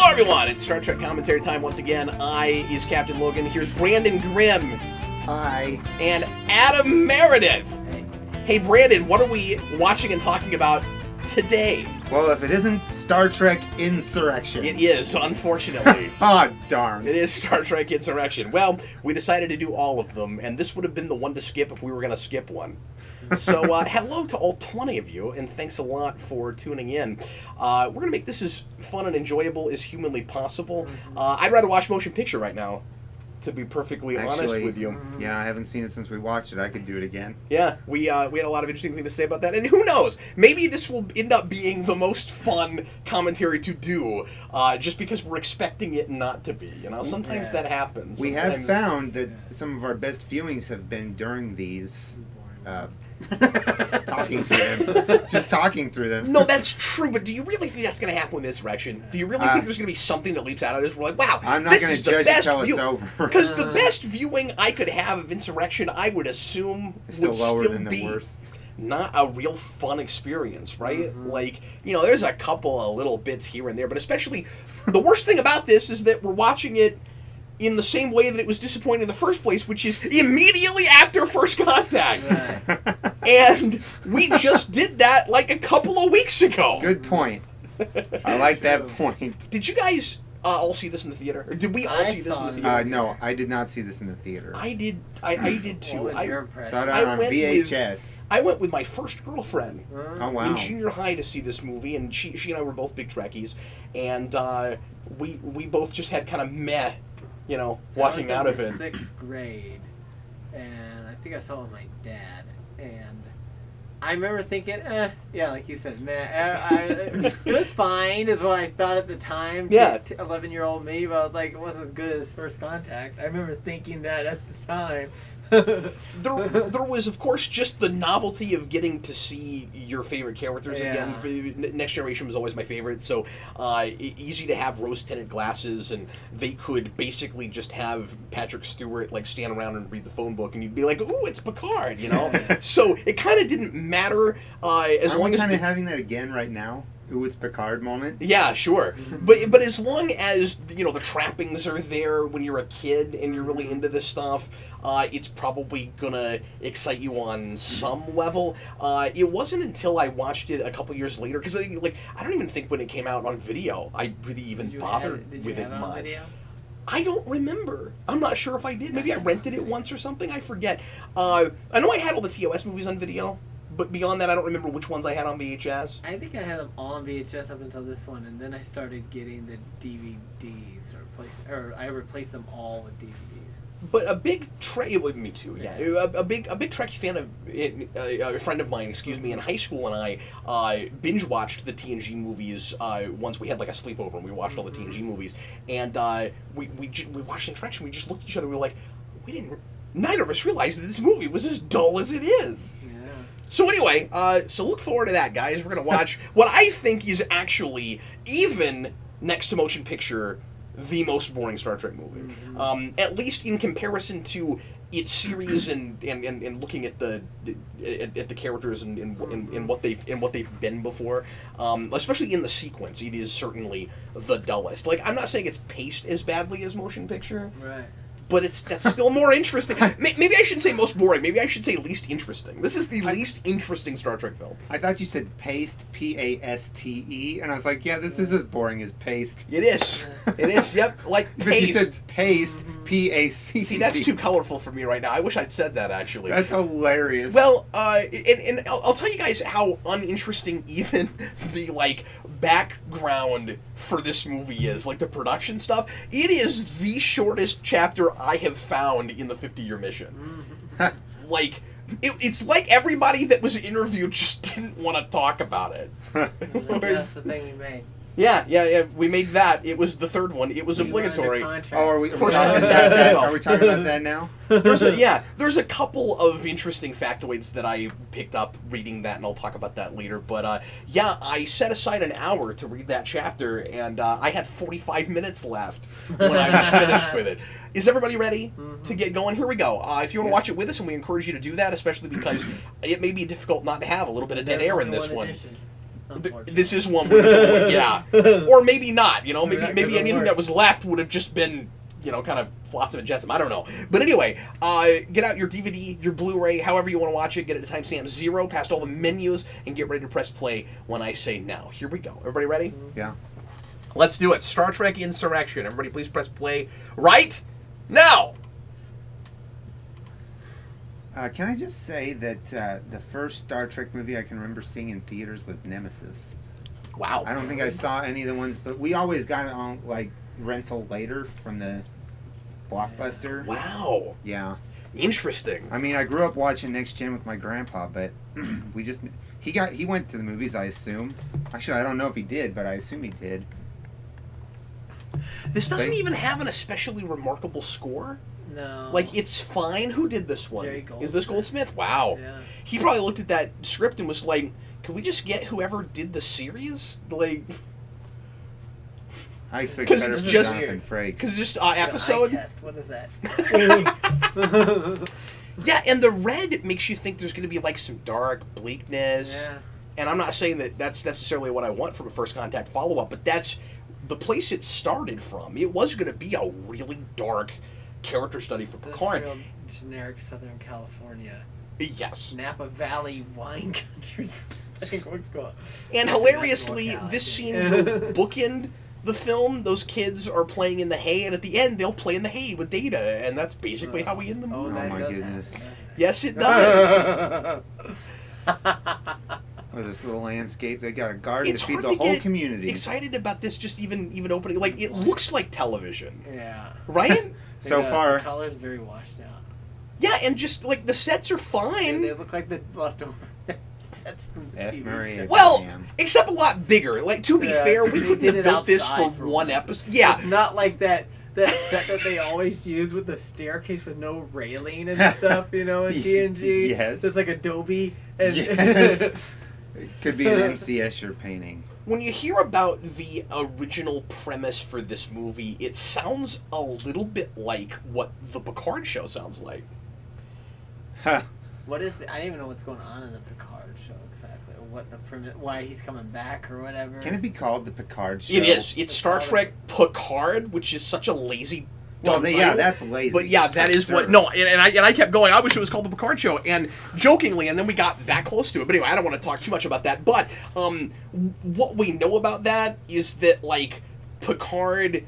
everyone, it's Star Trek commentary time once again. I is Captain Logan. Here's Brandon Grimm. Hi. And Adam Meredith. Hey. Hey, Brandon, what are we watching and talking about today? Well, if it isn't Star Trek Insurrection. It is, unfortunately. Oh, darn. It is Star Trek Insurrection. Well, we decided to do all of them, and this would have been the one to skip if we were going to skip one. So, hello to all 20 of you, and thanks a lot for tuning in. We're going to make this as fun and enjoyable as humanly possible. I'd rather watch motion picture right now, to be perfectly honest with you. Yeah, I haven't seen it since we watched it. I could do it again. Yeah, we had a lot of interesting things to say about that, and who knows? Maybe this will end up being the most fun commentary to do, just because we're expecting it not to be. You know, sometimes that happens. We have found that some of our best viewings have been during these. Talking through them. Just talking through them. No, that's true, but do you really think that's going to happen with Insurrection? Do you really think there's going to be something that leaps out at us? We're like, wow, I'm not going to judge until it's over. Because the best viewing I could have of Insurrection, I would assume, still would lower still than be the worst. Not a real fun experience, right? Like, you know, there's a couple of little bits here and there, but especially, the worst thing about this is that we're watching it in the same way that it was disappointing in the first place, which is immediately after First Contact. Right. And we just did that like a couple of weeks ago. Good point. I like that point. Did you guys all see this in the theater? Or did we all see this in the theater? No, I did not see this in the theater. I did. I did too. What was your impression? Saw it on VHS. I went with my first girlfriend Oh, wow. in junior high to see this movie, and she and I were both big Trekkies, and we both just had kind of meh, you know, walking out of it. I was in the 6th grade, and I think I saw it with my dad, and I remember thinking, yeah, like you said, man, it was fine, is what I thought at the time. Yeah. 11-year-old me, but I was like, it wasn't as good as First Contact. I remember thinking that at the time. There was, of course, just the novelty of getting to see your favorite characters again. Next Generation was always my favorite, so easy to have rose-tinted glasses, and they could basically just have Patrick Stewart like stand around and read the phone book, and you'd be like, "Ooh, it's Picard," you know. So it kind of didn't matter as long as kind of having that again right now. Ooh, it's Picard moment. Yeah, sure. But as long as, you know, the trappings are there when you're a kid and you're really into this stuff, it's probably gonna excite you on some level. It wasn't until I watched it a couple years later, because I don't even think when it came out on video I really even bothered with it much. Video? I don't remember. I'm not sure if I did. Maybe I rented it once or something. I forget. I know I had all the TOS movies on video. But beyond that, I don't remember which ones I had on VHS. I think I had them all on VHS up until this one, and then I started getting the DVDs, or I replaced them all with DVDs. But a big with me too, yeah. A big Trekkie fan of a friend of mine, in high school, and I binge watched the TNG movies once. We had like a sleepover, and we watched all the TNG movies, and we watched Insurrection. We just looked at each other. We were like, neither of us realized that this movie was as dull as it is. So anyway, so look forward to that, guys. We're going to watch what I think is actually, even next to motion picture, the most boring Star Trek movie. At least in comparison to its series and looking at the characters and what they've been before. Especially in the sequence, it is certainly the dullest. Like, I'm not saying it's paced as badly as motion picture. Right. But that's still more interesting. Maybe I shouldn't say most boring. Maybe I should say least interesting. This is the least interesting Star Trek film. I thought you said paste, P-A-S-T-E, and I was like, yeah, this is as boring as paste. It is. It is, yep, like paste. But you said paste, P-A-C-E. See, that's too colorful for me right now. I wish I'd said that, actually. That's hilarious. Well, and I'll tell you guys how uninteresting even the, background for this movie is. Like, the production stuff. It is the shortest chapter I have found in the 50-year mission. It's like everybody that was interviewed just didn't want to talk about it. That's the thing we made. Yeah, we made that. It was the third one. It was obligatory. Are we talking First about that now? There's a couple of interesting factoids that I picked up reading that, and I'll talk about that later. But I set aside an hour to read that chapter, and I had 45 minutes left when I was finished with it. Is everybody ready to get going? Here we go. If you want to watch it with us, and we encourage you to do that, especially because it may be difficult not to have a little bit of dead air in this one. This is one where there's yeah. Or maybe not, you know, maybe anything that was left would have just been, you know, kind of flotsam and jetsam. I don't know. But anyway, get out your DVD, your Blu-ray, however you want to watch it, get it at timestamp 0, past all the menus, and get ready to press play when I say now. Here we go. Everybody ready? Yeah. Let's do it. Star Trek Insurrection. Everybody please press play right now. Can I just say that the first Star Trek movie I can remember seeing in theaters was Nemesis. Wow. I don't think I saw any of the ones, but we always got it on, like, rental later from the Blockbuster. Wow. Yeah. Interesting. I mean, I grew up watching Next Gen with my grandpa, but we just... He went to the movies, I assume. Actually, I don't know if he did, but I assume he did. This doesn't even have an especially remarkable score. No. Like, it's fine. Who did this one? Jerry Goldsmith. Is this Goldsmith? Wow. Yeah. He probably looked at that script and was like, can we just get wwhoever did the series? Like... I expect 'Cause better it's from just- Jonathan Frakes. Because just Eye episode... test. What is that? Yeah, and the red makes you think there's going to be, like, some dark bleakness. Yeah. And I'm not saying that that's necessarily what I want from a First Contact follow-up, but that's the place it started from. It was going to be a really dark character study for This Picard. real generic Southern California. Yes. Napa Valley wine country. I think what's going on. And hilariously, North this Cali. scene will bookend the film. Those kids are playing in the hay, and at the end, they'll play in the hay with Data, and that's basically how we end the movie. that my does goodness. happen, Yes, it does. With this little landscape, they got a garden It's to feed hard the to whole get community. excited about this just even opening. Like, it looks like television, Yeah. right? So The far, color's very washed out. Yeah, and just, like, the sets are fine. They look like the leftover sets from the F. TV Murray show. F. Well, Damn. except a lot bigger. Like, to be Yeah, fair, we they couldn't did have it built this for outside for one once. episode. Yeah. It's not like that set that they always use with the staircase with no railing and stuff, you know, in TNG. Yes. It's like Adobe. And Yes. It could be an MC Escher painting. When you hear about the original premise for this movie, it sounds a little bit like what the Picard show sounds like. Huh. What is I don't even know what's going on in the Picard show exactly, or what the premise, why he's coming back or whatever. Can it be called the Picard show? It is. It's Star Trek Picard, which is such a lazy. Well, dumb yeah, title. that's lazy. But yeah, that is what. No, and I kept going. I wish it was called the Picard Show, and jokingly, and then we got that close to it. But anyway, I don't want to talk too much about that. But what we know about that is that, like, Picard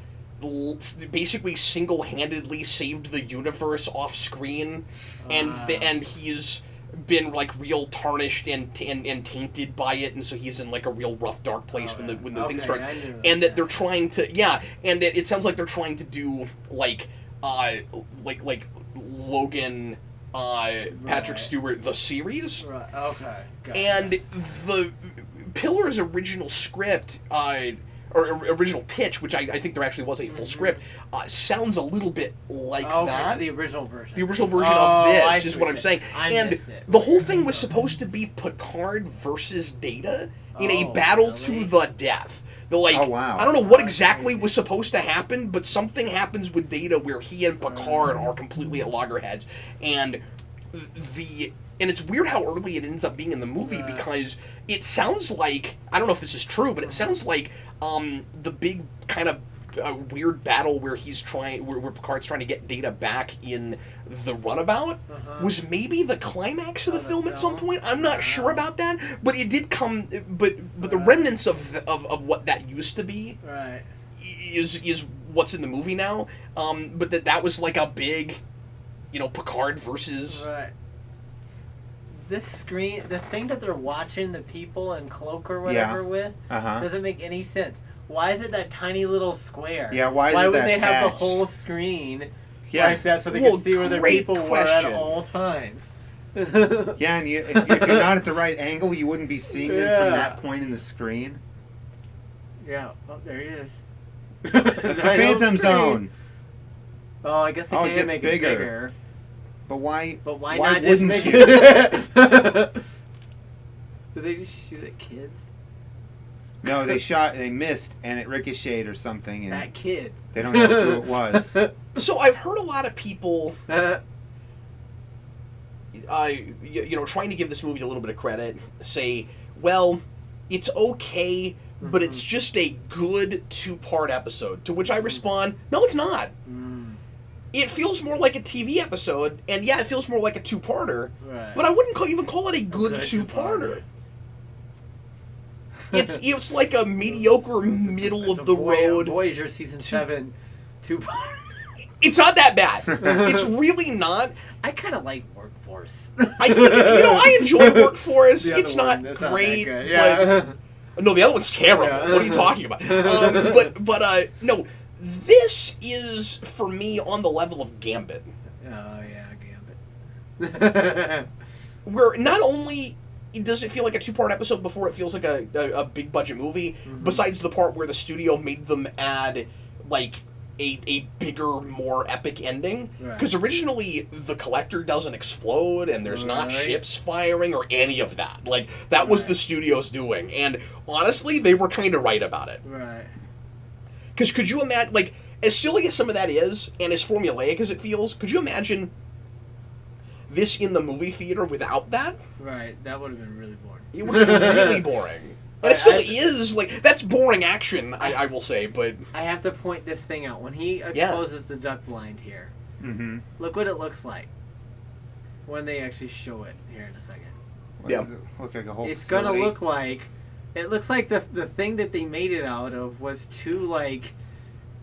basically single-handedly saved the universe off screen, and he's been, like, real tarnished and tainted by it, and so he's in, like, a real rough, dark place when the thing starts. And that they're trying to and that it sounds like they're trying to do like Logan, Patrick Stewart, the series. Right. Okay. Gotcha. And the Pillar's original script, or original pitch, which I think there actually was a full script, sounds a little bit like that. So the original version. The original version of this is what I'm saying. And the whole thing was supposed to be Picard versus Data in a battle to the death. Oh, wow. I don't know what exactly was supposed to happen, but something happens with Data where he and Picard are completely at loggerheads. And it's weird how early it ends up being in the movie, because it sounds like, I don't know if this is true, but it sounds like the big kind of weird battle where where Picard's trying to get Data back in the runabout was maybe the climax of the film at some point. I'm not sure about that, but it did come. But the remnants of what that used to be is what's in the movie now. But that was like a big, Picard versus. Right. This screen, the thing that they're watching the people in cloak or whatever with, doesn't make any sense. Why is it that tiny little square? Yeah, why would that they have the patch? whole screen like that so they can see where their great people question. were at all times? Yeah, and if you're not at the right angle, you wouldn't be seeing them from that point in the screen. Yeah, oh, there he is. That's the Phantom Zone. Oh, I guess they it can gets make bigger. it bigger. But why not just wouldn't make you? it? Did they just shoot at kids? No, they missed, and it ricocheted or something, and At kids. they don't know who it was. So I've heard a lot of people, trying to give this movie a little bit of credit, say, well, it's okay, but it's just a good 2-part episode. To which I respond, no, it's not. It feels more like a TV episode, and yeah, it feels more like a 2-parter, but I wouldn't even call it a good 2-parter. It's like a mediocre middle of the road. Voyager season 7 2-part. It's not that bad. It's really not. I kind of like Workforce. I think, I enjoy Workforce. It's not great. Not Yeah. but no, the other one's terrible. Yeah. What are you talking about? No, this is for me on the level of Gambit. Oh yeah, Gambit. Where not only does it feel like a 2-part episode before it feels like a big budget movie, besides the part where the studio made them add like a bigger, more epic ending. Because originally the collector doesn't explode and there's not ships firing or any of that. Like, that was the studio's doing. And honestly, they were kind of right about it. Right. Because could you imagine, like, as silly as some of that is, and as formulaic as it feels, could you imagine this in the movie theater without that? Right, that would have been really boring. It would have been really boring. And it still is, like, that's boring action, I will say, but... I have to point this thing out. When he exposes the duck blind here, look what it looks like when they actually show it here in a second. Yeah. Look like a whole It's facility. gonna look like... It looks like the thing that they made it out of was two, like,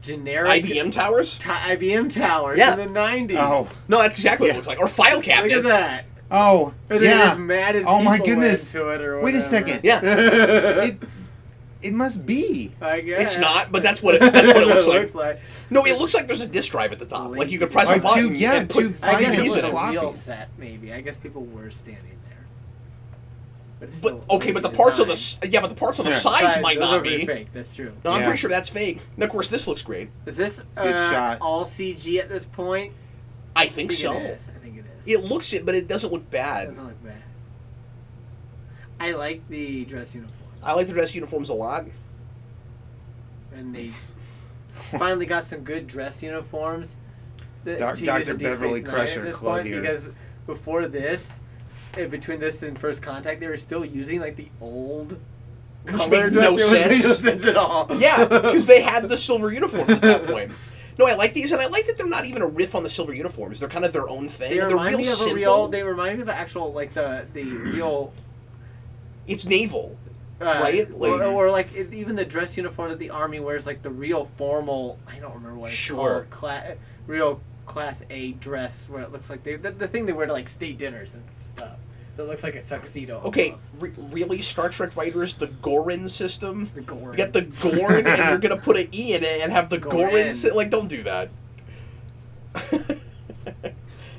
generic... IBM towers? IBM towers Yeah. in the 90s. Oh. No, that's exactly what it looks like. Or file cabinets. Look at that. Oh, And yeah. they just matted Oh my people goodness. into it or Wait a whatever. second. Yeah. It must be. I guess. It's not, but that's what it looks like. No, it looks like there's a disk drive at the top. Like, you could press a Like button two- yeah, and put two I guess it keys was in a it. floppies. real set, maybe. I guess people were standing there. But, it's But still okay, but the lazy parts on the design. but the parts on the Yeah. sides might Those not are pretty be. fake. That's true. No, I'm Yeah. pretty sure that's fake. And of course, this looks great. Is this good shot. all CG at this point? I think I so. think it is. I think it is. It looks it, but it doesn't look It bad. doesn't look bad. I like the dress uniforms. I like the dress uniforms a lot. And they finally got some good dress uniforms. To Dr. use in Deep Beverly Space Nine Crusher at this Club point, here. because before this, between this and First Contact, they were still using like the old Which color made dress. no It made no sense. sense at all. Yeah, because they had the silver uniforms at that point. No, I like these, and I like that they're not even a riff on the silver uniforms. They're kind of their own thing. They They're remind me of simple. a real. They remind me of actual like the real. It's naval, right? Like, or like even the dress uniform that the army wears, like the real formal. I don't remember what it's Sure. called. Real Class A dress, where it looks like the thing they wear to like state dinners and stuff. That looks like a tuxedo. okay, almost. really, Star Trek writers, the Gorin system? The Gorn. You get the Gorn, and you're gonna put an E in it and have the Gorin. Gorin. Like, don't do that.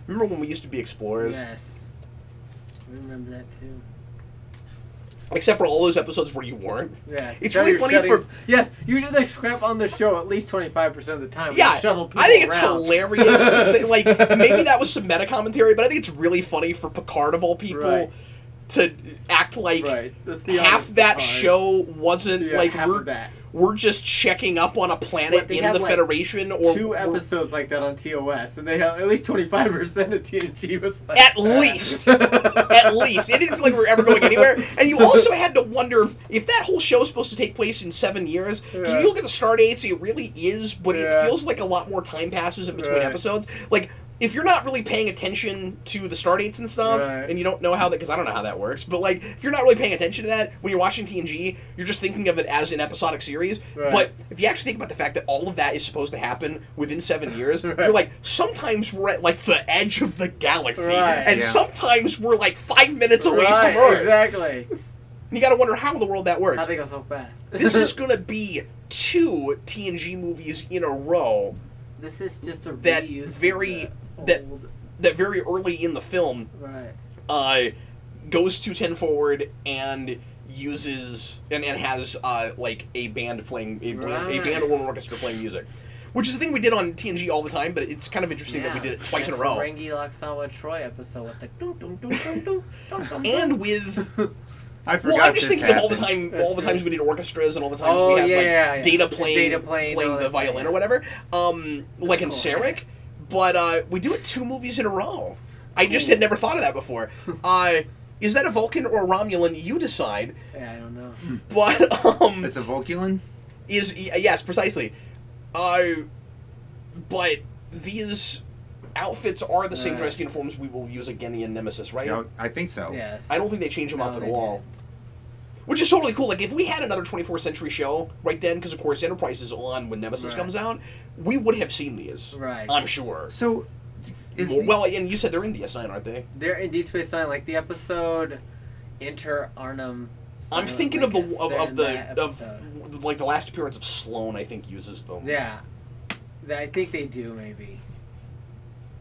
Remember when we used to be explorers? Yes. We remember that too. Except for all those episodes where you weren't. Yeah. It's Now really you're funny shutting- for- Yes, you did that crap on the show at least 25% of the time. Yeah, You shuttle people I think it's around. hilarious. To say, like, maybe that was some meta commentary, but I think it's really funny for Picard of all people Right. to act like Right. Let's be half honest, that Picard. show wasn't Yeah, like half of that. we're just checking up on a planet What, they in had, the like, Federation, or 2 we're- episodes like that on TOS, and they have at least 25% of TNG was like At that. least. At least. It didn't feel like we were ever going anywhere. And you also had to wonder if that whole show is supposed to take place in 7 years. Because when you look at the start dates, it really is, but it Yeah. feels like a lot more time passes in between Right. episodes. Like, if you're not really paying attention to the star dates and stuff, Right. and you don't know how that, because I don't know how that works, but like, if you're not really paying attention to that, when you're watching TNG, you're just thinking of it as an episodic series. Right. But if you actually think about the fact that all of that is supposed to happen within 7 years, Right. you're like, sometimes we're at like the edge of the galaxy, Right. and Yeah. sometimes we're like 5 minutes away Right, from Earth. exactly. And you gotta wonder how in the world that works. How they go so fast. This is gonna be 2 TNG movies in a row This is just a that reuse of very- the that- old- that very early in the film right. goes to 10 forward and uses and has like a band playing a band or an orchestra playing music, which is the thing we did on TNG all the time. But it's kind of interesting that we did it twice in a row, Ferengi Laksawa Troy episode with the dum dum dum dum dum dum dum. and with. I forgot Well, I'm just this thinking of all the happened. time, all the times we did orchestras and all the times Oh, we had yeah, like yeah. Data playing all the that violin stuff, or whatever, like in Cool. Sarek. But we do it 2 movies in a row. I just had never thought of that before. Is that a Vulcan or a Romulan? You decide. Yeah, I don't know. But It's a Vulcan? yes, precisely. But these outfits are the same dress uniforms we will use again in Nemesis, right? Yeah, I think so. Yes. I don't think they change them up at they all. Which is totally cool. Like, if we had another 24th Century show right then, because, of course, Enterprise is on when Nemesis comes out, we would have seen these. Right. I'm sure. So, Well, and you said they're in DS9, aren't they? They're in Deep Space Nine, like the episode Inter Arnhem. I'm thinking like of the like the last appearance of Sloane. I think uses them. Yeah, I think they do maybe.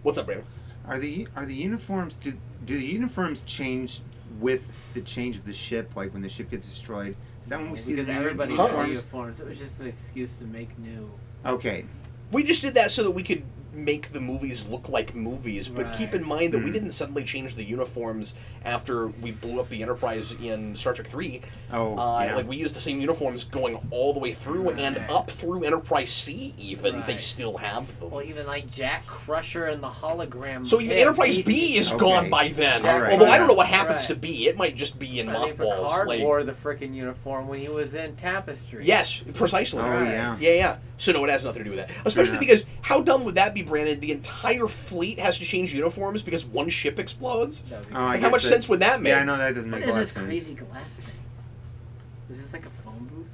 What's up, Brandon? Are the uniforms do the uniforms change with the change of the ship? Like when the ship gets destroyed, is that when we see because the new everybody uniforms? wore uniforms? It was just an excuse to make new. Okay. We just did that so that we could make the movies look like movies, but keep in mind that we didn't suddenly change the uniforms after we blew up the Enterprise in Star Trek 3. Like, we used the same uniforms going all the way through and up through Enterprise C even. They still have them. Well, even like Jack Crusher and the hologram. So even Enterprise B is gone by then. Right. Although I don't know what happens to B. It might just be in mothballs. Picard like, wore the frickin' uniform when he was in Tapestry. Yes, precisely. Oh, yeah. Yeah. So no, it has nothing to do with that. Especially because how dumb would that be, Brandon? The entire fleet has to change uniforms because one ship explodes. How much sense would that make? Yeah, I know that doesn't make a lot of sense. What is this crazy glass thing? Is this like a phone booth?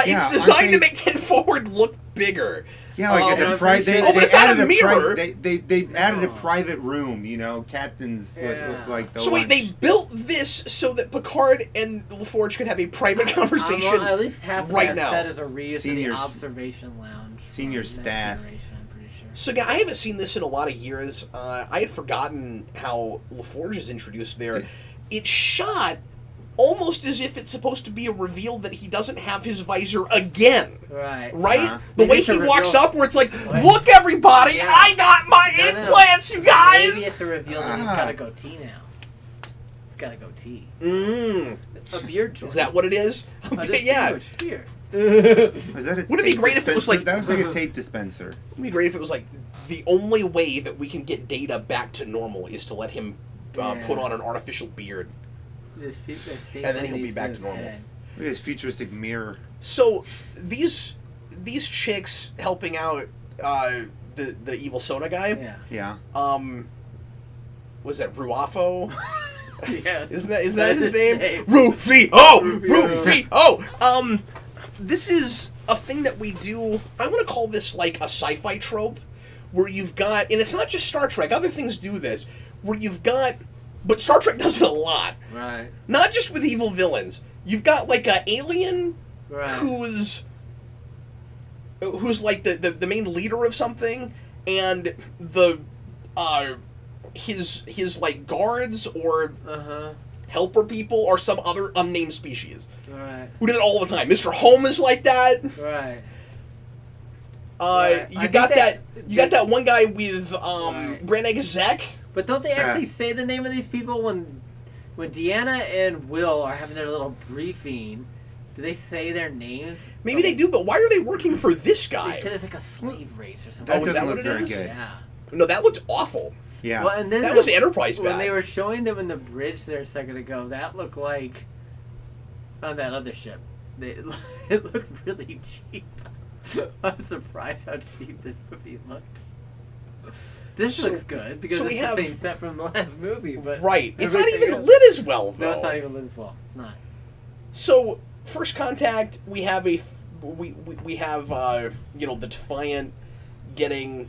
It's designed to make 10 Forward look bigger. Yeah, like it's a private. but it's not a mirror. They added a private room. You know, captains look like the. So wait, they built this so that Picard and LaForge could have a private conversation At least half right that now. set is a reuse in the observation lounge. Senior staff. I'm pretty sure. So yeah, I haven't seen this in a lot of years. I had forgotten how LaForge is introduced there. It's shot almost as if it's supposed to be a reveal that he doesn't have his visor again. Right. Right? The Maybe way it's a he walks reveal. up where it's like, look everybody, I got my implants, you guys! Maybe it's a reveal that he's got a goatee now. He's got a goatee. A beard joint. Is that what it is? Yeah. Beard. Wouldn't it be great if it was like... That was like a tape dispenser. Wouldn't it be great if it was like, the only way that we can get Data back to normal is to let him put on an artificial beard. And then he'll be back to normal. Look at this futuristic mirror. So these chicks helping out the evil Sona guy. Yeah. Was that Ruafo? Yes. Isn't that his name? Rufio. This is a thing that we do. I want to call this like a sci-fi trope, where you've got, and it's not just Star Trek. Other things do this, where you've got. But Star Trek does it a lot. Right. Not just with evil villains. You've got like an alien who's like the main leader of something, and the his like guards or helper people are some other unnamed species. Right. We do that all the time. Mr. Home is like that. Right. You got that one guy with Branagh Zek. But don't they actually say the name of these people when Deanna and Will are having their little briefing? Do they say their names? Maybe they do, but why are they working for this guy? They said it's like a slave race or something. That doesn't look very good. Yeah. No, that looked awful. Yeah. Well, and then that was Enterprise when bad. they were showing them in the bridge there a second ago, that looked like on that other ship. It looked really cheap. I'm surprised how cheap this movie looks. This looks good because it's the same set from the last movie, but it's not even lit as well, though. No, it's not even lit as well. It's not. So, First Contact, we have we have the Defiant getting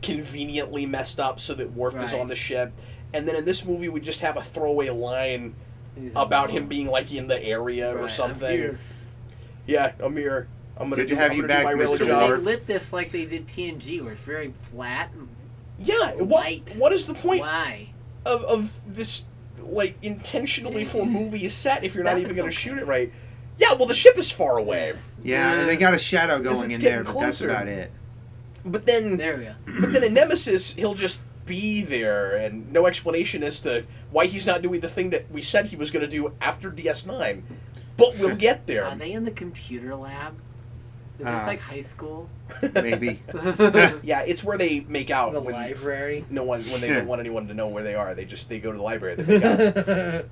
conveniently messed up so that Worf is on the ship, and then in this movie we just have a throwaway line about him being like in the area or something. I'm here. I'm gonna do my real job. They lit this like they did TNG, where it's very flat. Yeah, what is the point Why? of this, like, intentionally for movies set if you're not even going to shoot it right? Yeah, well, the ship is far away. Yeah, and they got a shadow going in there, but that's about it. But then, there we go. But then in Nemesis, he'll just be there, and no explanation as to why he's not doing the thing that we said he was going to do after DS9. But we'll get there. Are they in the computer lab? Is this like high school? Maybe. Yeah, it's where they make out. The library? When they don't want anyone to know where they are. They go to the library. They make out.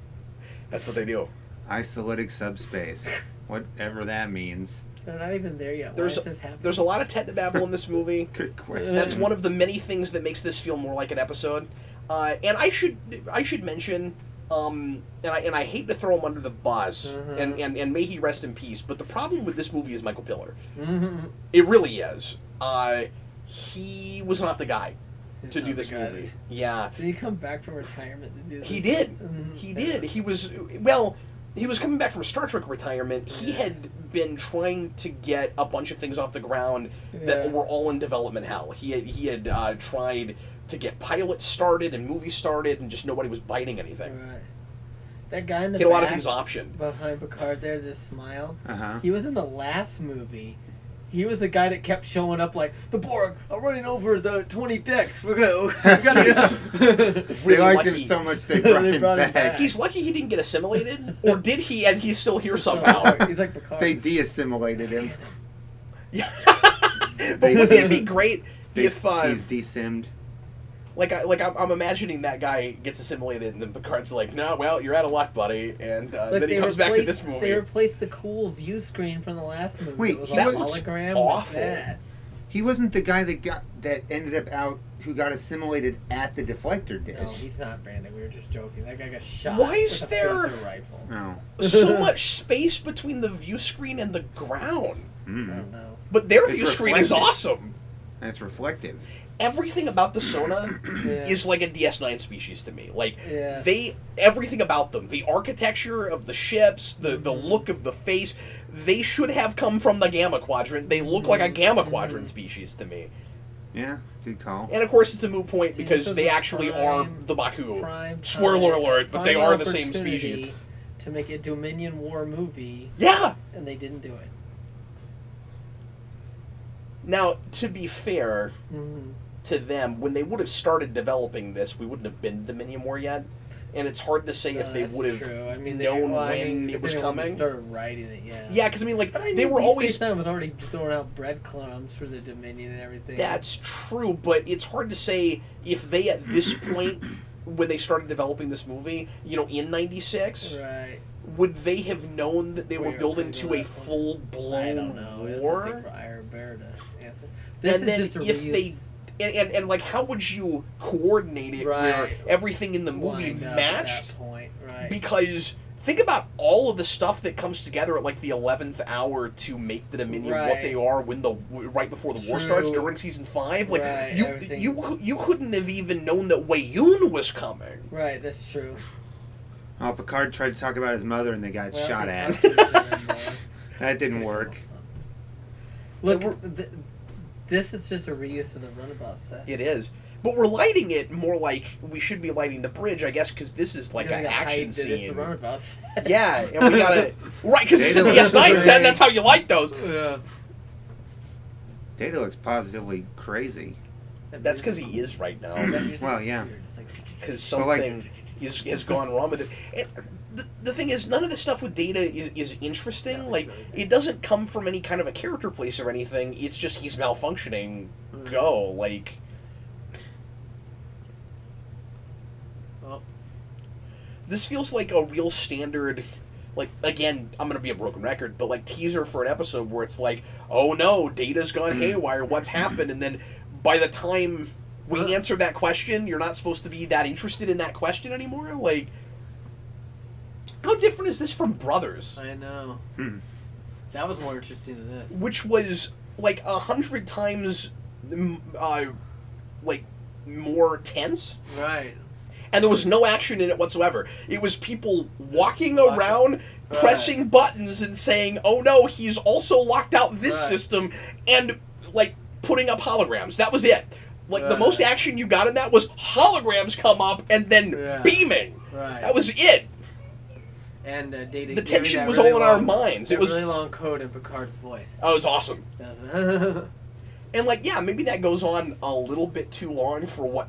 That's what they do. Isolitic subspace. Whatever that means. They're not even there yet. Why is this happening? There's a lot of technobabble in this movie. Good question. That's one of the many things that makes this feel more like an episode. And I should mention, and I hate to throw him under the bus, and may he rest in peace. But the problem with this movie is Michael Piller. It really is. He was not the guy to do this movie. Yeah. Did he come back from retirement to do this? He did. He did. He was coming back from Star Trek retirement. He had been trying to get a bunch of things off the ground that were all in development hell. He had tried to get pilots started and movies started, and just nobody was biting anything. Right. That guy in the he had a lot of back things optioned. behind Picard there just smiled. Uh-huh. He was in the last movie. He was the guy that kept showing up like, the Borg are running over the 20 decks. We gotta go. They liked him so much they brought him back. He's lucky he didn't get assimilated, or did he? And he's still here somehow. He's like Picard. They de-assimilated him. Yeah. But wouldn't it be great if he's de-simmed? I'm imagining that guy gets assimilated, and then Picard's like, "No, well, you're out of luck, buddy." And then he comes back to this movie. They replaced the cool view screen from the last movie. Wait, that looks hologram awful. With that. He wasn't the guy that ended up out who got assimilated at the deflector dish. No, he's not, Brandon. We were just joking. That guy got shot. Why is with there a phaser rifle. No. So much space between the view screen and the ground? I don't know. But their It's view screen is reflective. awesome. That's reflective. Everything about the Sona is like a DS9 species to me. Like everything about them, the architecture of the ships, the look of the face, they should have come from the Gamma Quadrant. They look like a Gamma Quadrant species to me. Yeah, good call. And of course, it's a moot point because they actually are the Baku. Spoiler alert, but they are the same species. To make a Dominion War movie. Yeah. And they didn't do it. Now, to be fair to them, when they would have started developing this, we wouldn't have been Dominion War yet. And it's hard to say if they would have known when it was coming. They started writing it, Yeah, because they were always. Space Nine was already throwing out breadcrumbs for the Dominion and everything. That's true, but it's hard to say if they at this point, when they started developing this movie, in '96, would they have known that they were building to a full blown war? I don't know. For Ira Bear to answer. And then if they. And how would you coordinate it where everything in the movie matched? At that point, Because think about all of the stuff that comes together at the 11th hour to make the Dominion what they are right before the war starts during season 5. You couldn't have even known that Wayun was coming. Right, that's true. Oh, Picard tried to talk about his mother and they got shot at. That didn't work. Look, this is just a reuse of the runabout set. It is. But we're lighting it more like we should be lighting the bridge, I guess, because this is like an action scene. It's the runabout set. Yeah, and we gotta... Right, because it's in the S9 set, that's how you light those. Yeah. Data looks positively crazy. That's because he is right now. Well, yeah. Because something has gone wrong with it. And the thing is, none of the stuff with Data is interesting. It doesn't come from any kind of a character place or anything. It's just he's malfunctioning. Go. This feels like a real standard... again, I'm going to be a broken record, but teaser for an episode where it's oh no, Data's gone haywire, what's happened? And then by the time we answer that question, you're not supposed to be that interested in that question anymore? How different is this from Brothers? I know. That was more interesting than this. Which was 100 times more tense. Right. And there was no action in it whatsoever. It was people walking around, pressing buttons and saying, oh no, he's also locked out this system, and putting up holograms. That was it. The most action you got in that was holograms come up and then beaming. Right. That was it. And Data the tension was all in our minds. It was really long code in Picard's voice. Oh, it's awesome. And maybe that goes on a little bit too long for what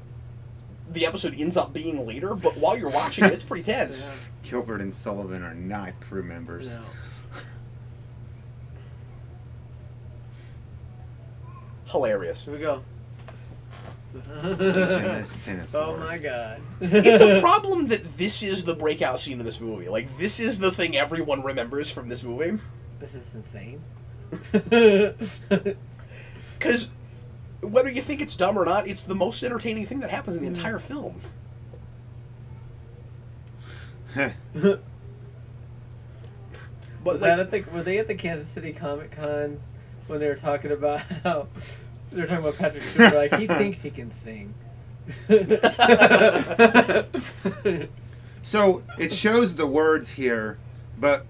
the episode ends up being later, but while you're watching it, it's pretty tense. Gilbert and Sullivan are not crew members. No. Hilarious. Here we go. Oh my god. It's a problem that this is the breakout scene of this movie. Like, this is the thing everyone remembers from this movie. This is insane. Because whether you think it's dumb or not, it's the most entertaining thing that happens in the entire film. But were they at the Kansas City Comic Con when they were talking about how they were talking about Patrick Stewart? Like, he thinks he can sing. So it shows the words here, but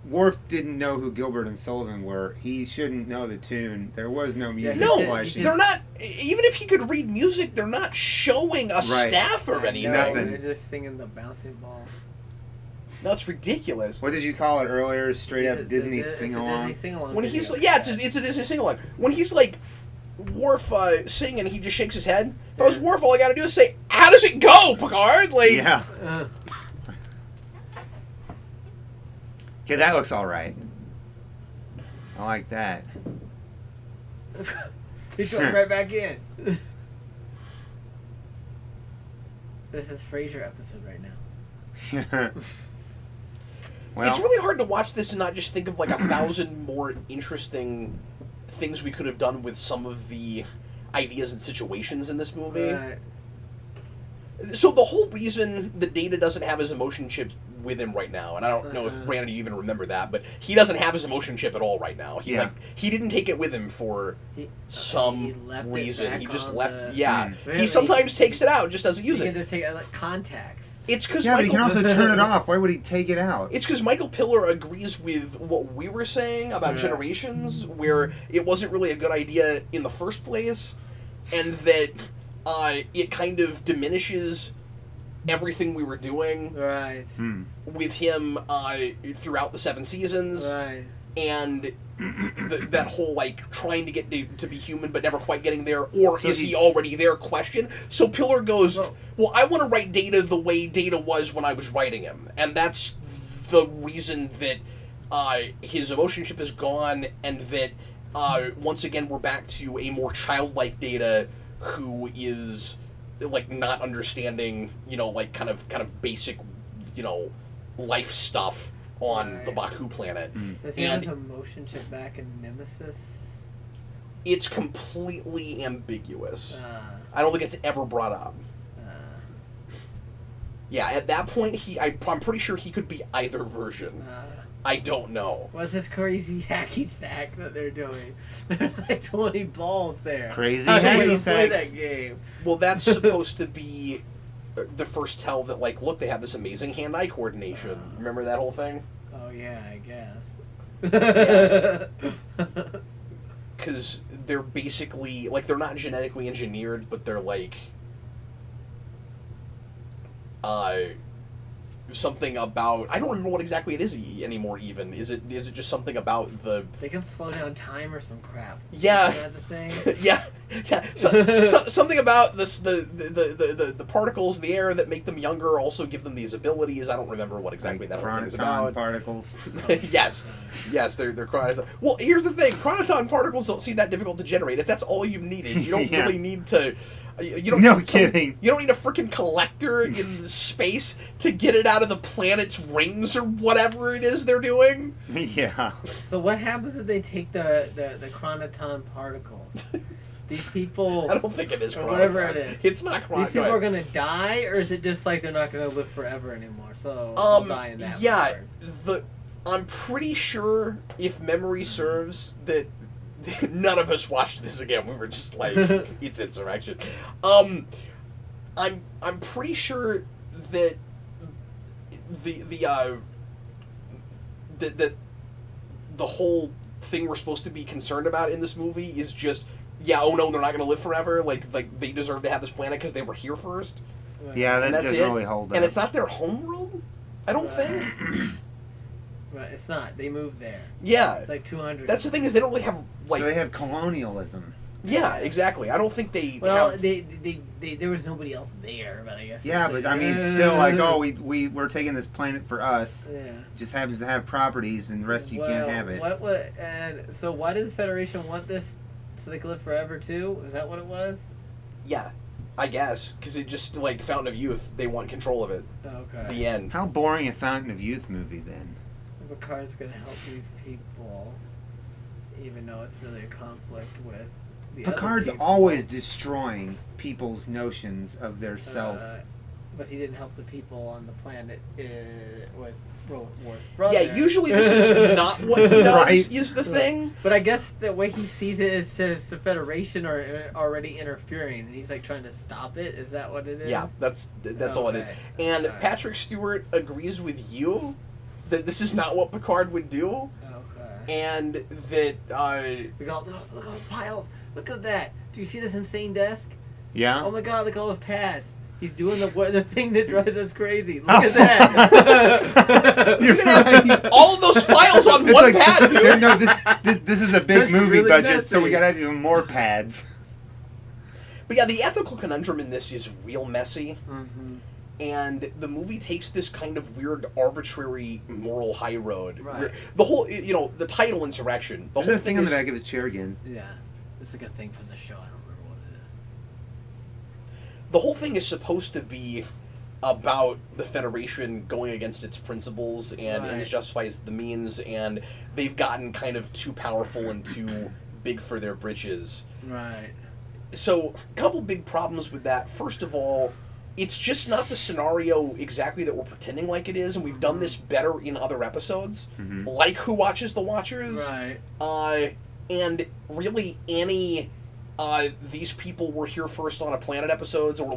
Worf didn't know who Gilbert and Sullivan were. He shouldn't know the tune. There was no music. No, flashing. they're not. Even if he could read music, they're not showing a staff or anything. Nothing. They're just singing the bouncing ball. No, it's ridiculous. What did you call it earlier? Straight up Disney sing-along? When he's like, yeah, it's a Disney sing-along. When he's like, Worf singing, he just shakes his head. If I was Worf, all I gotta do is say, "How does it go, Picard?" Like, yeah. Okay, that looks all right. I like that. He jumped right back in. This is Frasier episode right now. Well, it's really hard to watch this and not just think of like 1,000 more interesting things we could have done with some of the ideas and situations in this movie. Right. So the whole reason the Data doesn't have his emotion chips with him right now, and I don't know if Brandon you even remember that, but he doesn't have his emotion chip at all right now. He didn't take it with him for some reason. He just left. He sometimes takes it out and just doesn't use it. He can just take it like contacts. It's because but he can also turn it off. Why would he take it out? It's because Michael Piller agrees with what we were saying about Generations, where it wasn't really a good idea in the first place, and that it kind of diminishes everything we were doing with him throughout the 7 seasons. Right. And that whole, like, trying to get to be human but never quite getting there, or so is he already there question. So Piller goes, well, I want to write Data the way Data was when I was writing him. And that's the reason that his emotion chip is gone, and that once again we're back to a more childlike Data who is, like, not understanding, like, kind of basic, life stuff on the Baku planet. Does he have his emotion chip back in Nemesis? It's completely ambiguous. I don't think it's ever brought up. Yeah, at that point, I'm pretty sure he could be either version. I don't know. What's this crazy hacky sack that they're doing? There's like 20 balls there. Crazy hacky sack. Play that game. Well, that's supposed to be the first tell that, like, look, they have this amazing hand-eye coordination. Remember that whole thing? Oh, yeah, I guess. Because they're basically, like, they're not genetically engineered, but they're, like, something about, I don't remember what exactly it is anymore. Even is it just something about the, they can slow down time or some crap. Yeah. Is that the thing? yeah. So, something about this the particles in the air that make them younger also give them these abilities. I don't remember what exactly that whole thing is about. Particles. yes, they're chronoton. Well, here's the thing: chronoton particles don't seem that difficult to generate. If that's all you needed, you don't really need to. You don't no need kidding. You don't need a freaking collector in space to get it out of the planet's rings or whatever it is they're doing. Yeah. So what happens if they take the chronoton particles? These people... I don't think it is chronotons. Or whatever it is. It's not chronotons. These people are going to die, or is it just like they're not going to live forever anymore? So they'll die in that regard. I'm pretty sure, if memory serves, that none of us watched this again. We were just like, it's Insurrection. I'm pretty sure that the whole thing we're supposed to be concerned about in this movie is just, oh no, they're not going to live forever. Like they deserve to have this planet because they were here first. Yeah, that doesn't really hold up. And it's not their home world, I don't think. Right, it's not. They moved there. Yeah. It's like 200. That's the thing is they don't really have, like... So they have colonialism. Yeah, exactly. I don't think they have... there was nobody else there, but I guess... Yeah, but I mean, it's still like, we're taking this planet for us. Yeah. Just happens to have properties and the rest you can't have it. And so why does the Federation want this so they could live forever too? Is that what it was? Yeah, I guess, because it just, like, Fountain of Youth, they want control of it. Okay. The end. How boring a Fountain of Youth movie then? Picard's gonna help these people, even though it's really a conflict with the Picard's other people. always destroying people's notions of their self. But he didn't help the people on the planet with Worf's brother. Yeah, usually this is not what he does, Right. is the thing. But I guess the way he sees it is the Federation are already interfering, and he's like trying to stop it. Is that what it is? Yeah, that's all it is. Okay. And Alright. Patrick Stewart agrees with you that this is not what Picard would do, Okay. and that Look at all those piles. Look at that. Do you see this insane desk? Yeah? Oh my God! Look at all those pads. He's doing the thing that drives us crazy. Look at that. You're right. all of those files on It's one like, pad, dude. No, this is a big That's movie really budget, so messy. we gotta have even more pads. But yeah, the ethical conundrum in this is real messy. Mm-hmm. And the movie takes this kind of weird, arbitrary moral high road. Right. Where the whole, the title Insurrection. The There's whole a thing on is, the back of his chair again. Yeah, it's like a thing from the show. I don't remember what it is. the whole thing is supposed to be about the Federation going against its principles and Right. it justifies the means, and they've gotten kind of too powerful and too big for their britches. Right. So, a couple big problems with that. First of all, it's just not the scenario exactly that we're pretending like it is, and we've done this better in other episodes, like Who Watches the Watchers, Right. and really any these people were here first on a planet episodes, or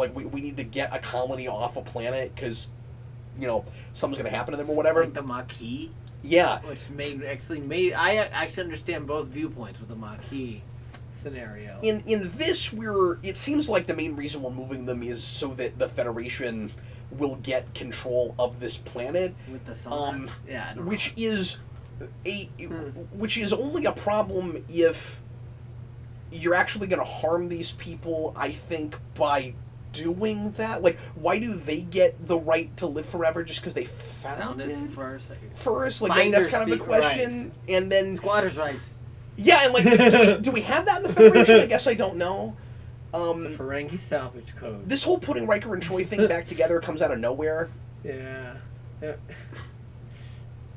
we need to get a colony off a planet because something's gonna happen to them or whatever. Like the Maquis, Yeah, which made I actually understand both viewpoints with the Maquis scenario. in this, it seems like the main reason we're moving them is so that the Federation will get control of this planet, With the Sona. Yeah. I don't know. which is only a problem if you're actually going to harm these people, I think, by doing that. Like, why do they get the right to live forever just because they found it first. first? Like, Finders that's kind of the speak question. rights. And then, Squatters' rights. yeah, and like, do we have that in the Federation? I guess I don't know. It's the Ferengi salvage code. This whole putting Riker and Troy thing back together comes out of nowhere. Yeah.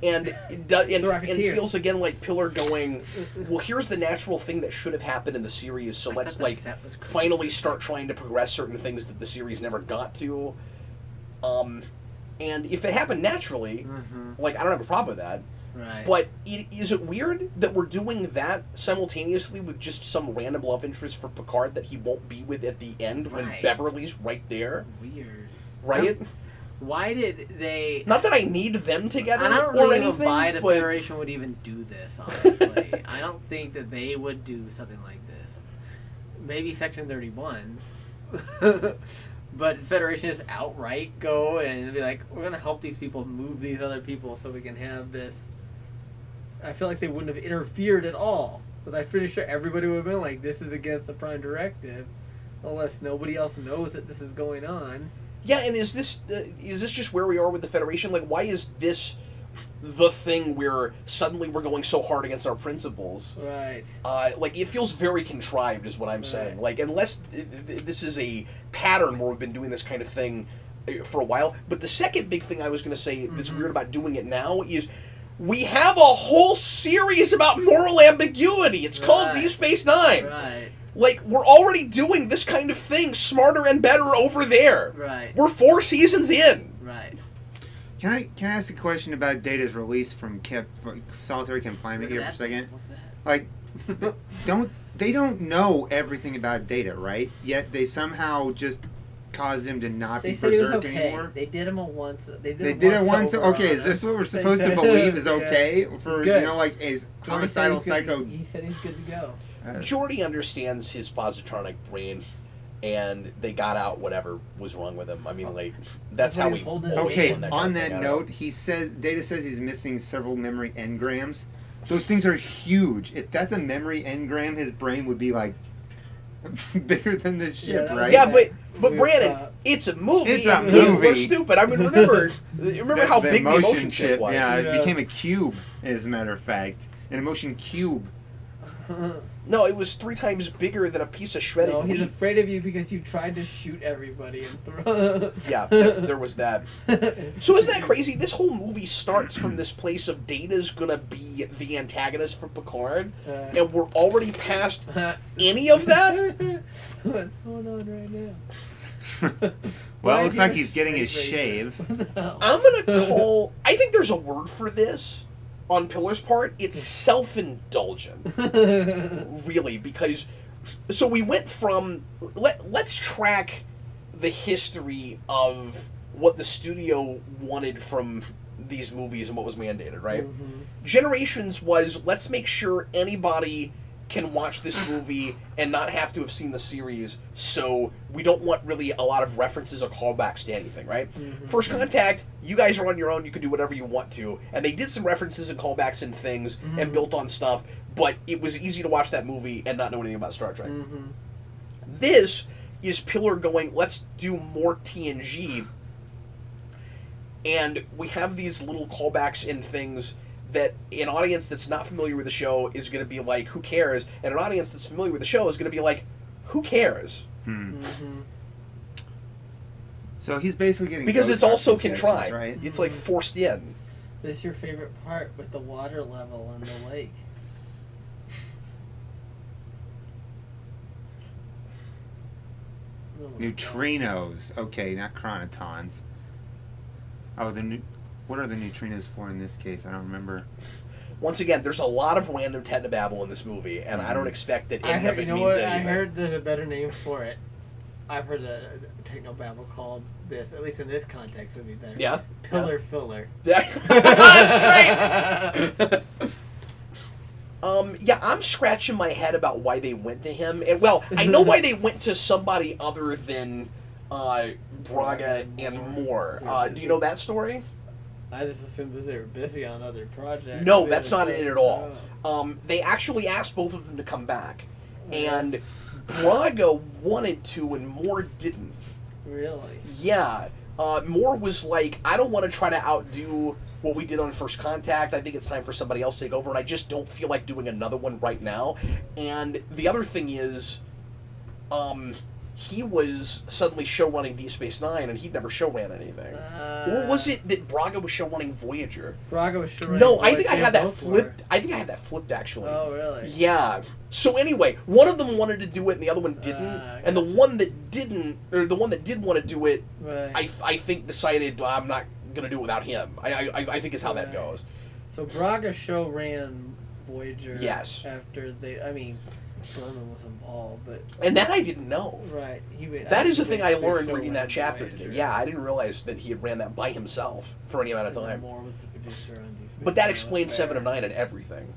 And it does, and Rocketeer. feels again like Pillar going, well, here's the natural thing that should have happened in the series, so I let's thought the like set was crazy. finally start trying to progress certain things that the series never got to. And if it happened naturally, like, I don't have a problem with that. Right. But is it weird that we're doing that simultaneously with just some random love interest for Picard that he won't be with at the end when Right. Beverly's right there? Weird. Right? Why did they? Not that I need them together I don't or really anything, buy the but Federation would even do this, honestly. I don't think that they would do something like this. Maybe Section 31. But Federation just outright go and be like, we're going to help these people move these other people so we can have this. I feel like they wouldn't have interfered at all. Because I'm pretty sure everybody would have been like, this is against the Prime Directive. Unless nobody else knows that this is going on. yeah, and is this just where we are with the Federation? Like, why is this the thing where suddenly we're going so hard against our principles? Right. Like, it feels very contrived, is what I'm saying. Like, unless this is a pattern where we've been doing this kind of thing for a while. But the second big thing I was going to say that's weird about doing it now is we have a whole series about moral ambiguity. It's called Right. Deep Space Nine. Right. Like, we're already doing this kind of thing smarter and better over there. Right. We're 4 seasons in. Right. Can I ask a question about Data's release from solitary confinement here for a second? What's that? Like, they don't know everything about Data, right? Yet they somehow just caused him to not They be said it was berserk okay. anymore. They did him a once. They did They it did it once. over Okay, on is this him. what we're They supposed to said- believe is Yeah. okay for Good. like a Jordy said homicidal he's good- psycho? He said he's good to go. Jordy understands his positronic brain, and they got out whatever was wrong with him. I mean, like, that's how we. Holding it. always Okay, found on guy that got note, out. he says Data says he's missing several memory engrams. Those things are huge. If that's a memory engram, his brain would be like bigger than this ship, Yeah, right? Yeah, but Weird Brandon, thought. it's a movie. It's a and people movie. are stupid. I mean, remember how big the emotion chip was. Yeah, Yeah. it became a cube, as a matter of fact. An emotion cube. No, it was 3 times bigger than a piece of shredded No, wheat. he's afraid of you because you tried to shoot everybody and throw. Yeah, there was that. So isn't that crazy? This whole movie starts from this place of Data's gonna be the antagonist for Picard, and we're already past any of that? What's going on right now? Well, it looks like he's getting his shave. I'm gonna call... I think there's a word for this on Pillar's part. It's self-indulgent. Really, because... So we went from... Let's track the history of what the studio wanted from these movies and what was mandated, right? Mm-hmm. Generations was, let's make sure anybody can watch this movie and not have to have seen the series, so we don't want really a lot of references or callbacks to anything, right? Mm-hmm. First Contact, you guys are on your own, you can do whatever you want to, and they did some references and callbacks and things and built on stuff, but it was easy to watch that movie and not know anything about Star Trek. Mm-hmm. This is Pillar going, let's do more TNG, and we have these little callbacks and things that an audience that's not familiar with the show is going to be like, who cares? And an audience that's familiar with the show is going to be like, who cares? Mm-hmm. So he's basically getting... Because it's also suggestions, contrived. right? It's like forced in. This is your favorite part with the water level in the lake. Oh my Neutrinos. Okay, not chronotons. Oh, what are the neutrinos for in this case? I don't remember. Once again, there's a lot of random technobabble in this movie, and I don't expect that any of it means anything. I heard there's a better name for it. I've heard a technobabble called this, at least in this context, would be better. Yeah? Pillar filler. That's great! Yeah, I'm scratching my head about why they went to him. And, well, I know why they went to somebody other than Braga and Moore. Do you know that story? I just assumed that they were busy on other projects. No, that's not it at all. They actually asked both of them to come back. And Braga wanted to and Moore didn't. Really? Yeah. Moore was like, I don't want to try to outdo what we did on First Contact. I think it's time for somebody else to take over, and I just don't feel like doing another one right now. And the other thing is, he was suddenly showrunning Deep Space Nine, and he'd never showran anything. Or was it that Braga was showrunning Voyager? Braga was showrunning No, Voyager. I think I had that flipped. I think I had that flipped, actually. Oh, really? Yeah. So anyway, one of them wanted to do it, and the other one didn't. And the one that didn't, or the one that did want to do it, right. I think decided, well, I'm not gonna do it without him. I think is how that goes. So Braga show ran Voyager. Yes. After Berman was involved, but And that I didn't know. right, That is the thing I learned reading that showrunning chapter Voyager. today. Yeah, I didn't realize that he had ran that by himself for any amount of And time. Moore was the producer on Deep Space But that Nine. explains 7 of 9 and everything.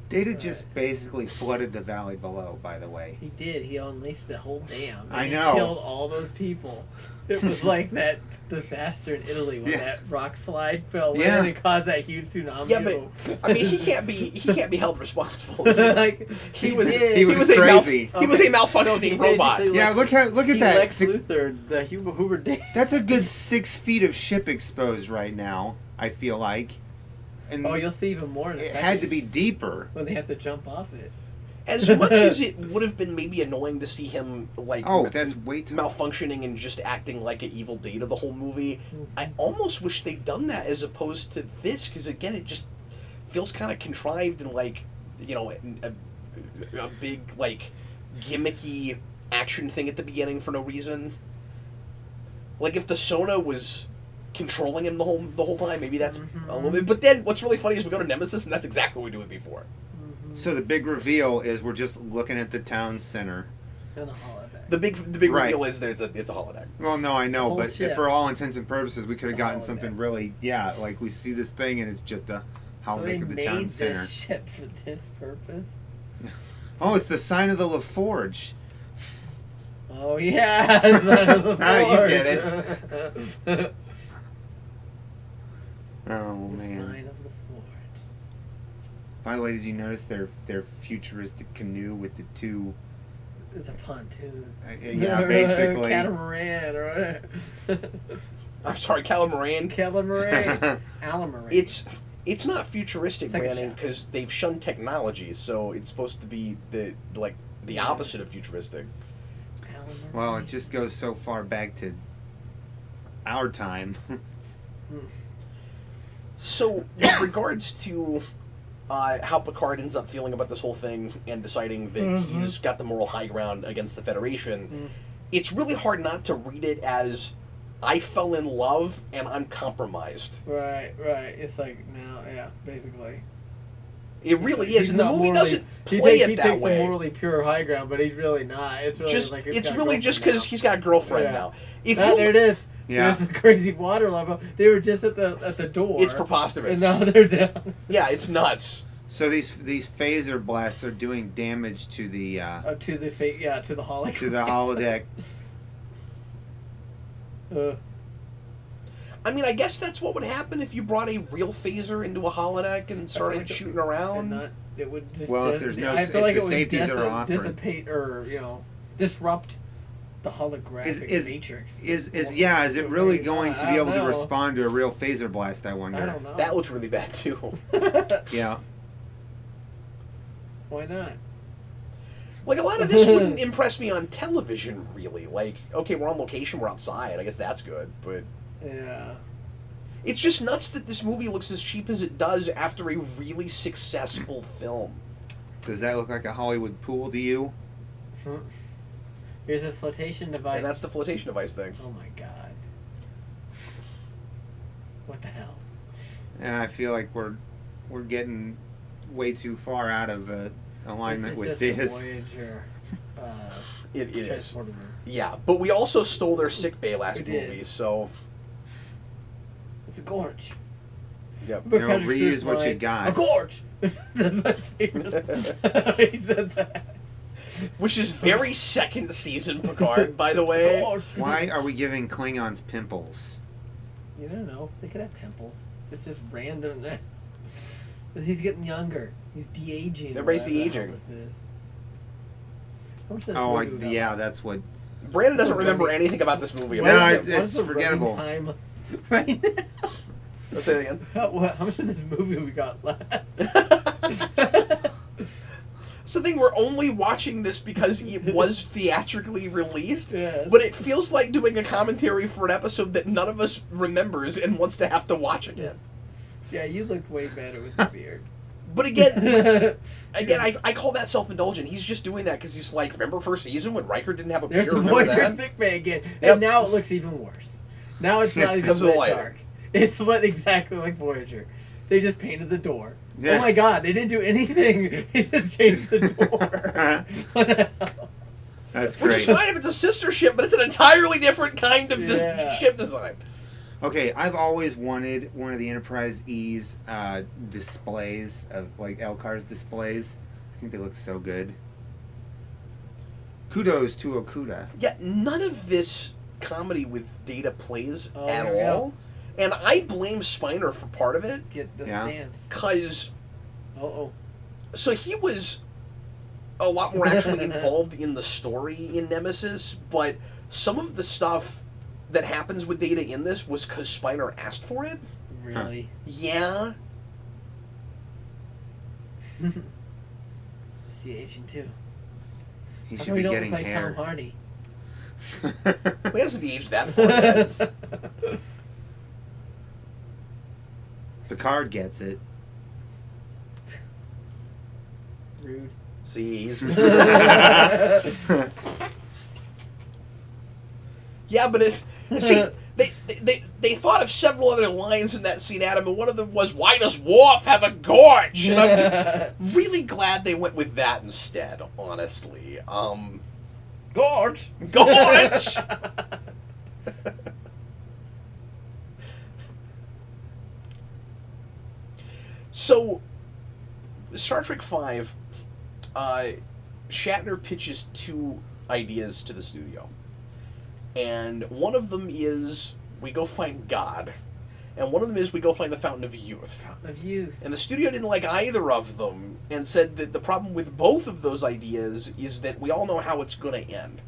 Data just basically flooded the valley below, by the way. He did. He unleashed the whole dam. I And know. He killed all those people. It was like that disaster in Italy when that rock slide fell in and caused that huge tsunami. Yeah, but I mean, he can't be held responsible. Like, he was crazy. He was a malfunctioning robot. Yeah, look at that. Lex Luthor, the Hoover Dam. That's a good 6 feet of ship exposed right now, I feel like. And Oh, you'll see even more in a it second. had to be deeper. When they have to jump off it. As much as it would have been maybe annoying to see him that's way too malfunctioning and just acting like an evil Data the whole movie, I almost wish they'd done that as opposed to this, because again, it just feels kind of contrived and like, you know, a big like gimmicky action thing at the beginning for no reason. Like if the Sona was controlling him the whole time, maybe that's a little bit. But then what's really funny is we go to Nemesis and that's exactly what we do it before. So the big reveal is we're just looking at the town center. And a holodeck. The big reveal is that it's a holodeck. Well, no, I know, but ship. for all intents and purposes, we could have gotten holodeck. something really, like we see this thing and it's just a So they holodeck of the made town this center. ship for this purpose? Oh, it's the sign of the LaForge. Oh, yeah! Sign of the Ah, you Forge. get it. Oh The man! sign of the Forge. By the way, did you notice their futuristic canoe with the two? It's a pontoon. Yeah, basically. Catamaran or I'm sorry, Catamaran. Catamaran. Alamaran. It's not futuristic, It's like a Brandon, shaft. because they've shunned technology, so it's supposed to be the opposite of futuristic. Well, it just goes so far back to our time. So, with regards to how Picard ends up feeling about this whole thing and deciding that he's got the moral high ground against the Federation, it's really hard not to read it as, I fell in love and I'm compromised. Right. It's like, no, yeah, basically. It really He's is, and the not movie morally- doesn't he play takes, it he that takes way. the morally pure high ground, but he's really not. It's really Just, like it's got a really just girlfriend because now. he's got a girlfriend Yeah. now. If Ah, you, there it is. Yeah. There's the crazy water level. They were just at the door. it's preposterous. And now they're down. Yeah, it's nuts. So these phaser blasts are doing damage to the To the holodeck. to the holodeck. I mean, I guess that's what would happen if you brought a real phaser into a holodeck and started like it- shooting around. And not, it would just Well, if there's no I if feel like the it would safeties are offered. dissipate or disrupt the holographic Is- matrix. Is it really going to I be don't able to know. respond to a real phaser blast? I wonder. I don't know. That looks really bad too. Yeah. Why not? Like, a lot of this wouldn't impress me on television, really. Like, okay, we're on location, we're outside. I guess that's good, but Yeah. it's just nuts that this movie looks as cheap as it does after a really successful film. Does that look like a Hollywood pool to you? Here's this flotation device. And that's the flotation device thing. Oh my god. What the hell? And I feel like we're getting way too far out of alignment with this. this. Voyager. It is. transporter. Yeah, but we also stole their sick bay last We did. movie, so... It's a gorge. Yep. You know, reuse what you got. A gorge. That's my favorite. He said that. Which is very second season Picard, by the way. Gorge. Why are we giving Klingons pimples? You don't know. They could have pimples. It's just random. But he's getting younger. He's de-aging. Everybody's whatever the hell de-aging. this is. How much does Oh, this movie got yeah, left? that's what. Brandon doesn't remember anything about this movie. No, What it's is the forgettable. running time right now? Let's say it again. How much of this movie we got left? It's the thing, we're only watching this because it was theatrically released, Yes. but it feels like doing a commentary for an episode that none of us remembers and wants to have to watch again. Yeah, you looked way better with the beard. But again, I call that self-indulgent. He's just doing that because he's like, remember first season when Riker didn't have a There's beard? the Remember Voyager that? sick bay again. Yep. And now it looks even worse. Now it's not even Because of the lit lighting. dark. It's lit exactly like Voyager. They just painted the door. Yeah. Oh my god, they didn't do anything. They just changed the door. What the hell? That's Which is great. fine if it's a sister ship, but it's an entirely different kind of Yeah. ship design. Okay, I've always wanted one of the Enterprise E's displays of like Elcar's displays. I think they look so good. Kudos to Okuda. Yeah, none of this comedy with Data plays Oh, at there we all. go. And I blame Spiner for part of it, Get the Yeah. stance. because Uh-oh. so he was a lot more actually involved in the story in Nemesis, but some of the stuff that happens with Data in this was because Spiner asked for it. Really? Yeah. It's the agent too. He How should come we be don't getting play Tom hair. Hardy? He hasn't aged that far yet. Picard gets it. Rude. See, he's... Yeah, but it's... See, they thought of several other lines in that scene, Adam, and one of them was, "Why does Worf have a gorge?" And I'm just really glad they went with that instead, honestly. Gorge! Gorge! So, Star Trek V, Shatner pitches two ideas to the studio. And one of them is, we go find God. And one of them is, we go find the Fountain of Youth. Of youth. And the studio didn't like either of them, and said that the problem with both of those ideas is that we all know how it's going to end.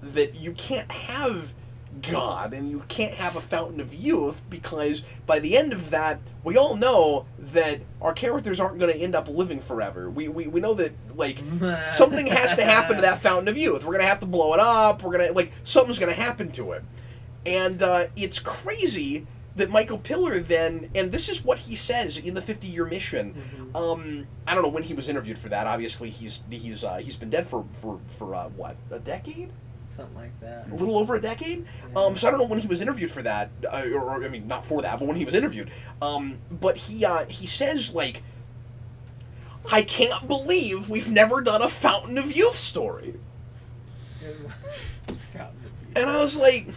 That you can't have God, and you can't have a fountain of youth because by the end of that, we all know that our characters aren't going to end up living forever. We know that, like, something has to happen to that fountain of youth. We're going to have to blow it up. We're going to, like, something's going to happen to it. And it's crazy that Michael Piller then, and this is what he says in the 50-year mission. I don't know when he was interviewed for that. Obviously, he's been dead for what, a decade? Something like that. A little over a decade. So I don't know when he was interviewed for that, or I mean, not for that, but when he was interviewed. But he says, like, I can't believe we've never done a Fountain of Youth story. And I was like,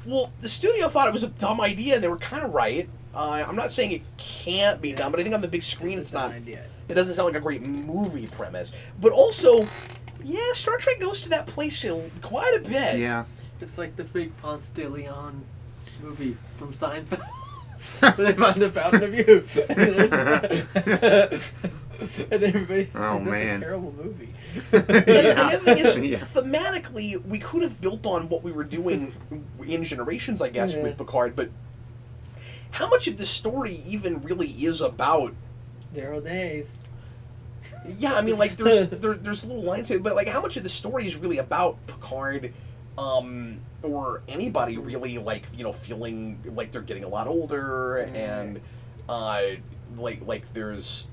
well, the studio thought it was a dumb idea, and they were kind of right. I'm not saying it can't be done, but I think on the big screen it's not. Idea. It doesn't sound like a great movie premise. But also, yeah, Star Trek goes to that place quite a bit. Yeah. It's like the fake Ponce de Leon movie from Seinfeld. Where they find the Fountain of Youth. And everybody says that's a terrible movie. And the other thing is, thematically, we could have built on what we were doing in Generations, I guess, with Picard, but how much of the story even really is about... Daryl Days. Yeah, I mean, like, there's little lines here, but, like, how much of the story is really about Picard, or anybody really, like, you know, feeling like they're getting a lot older, and, like, there's,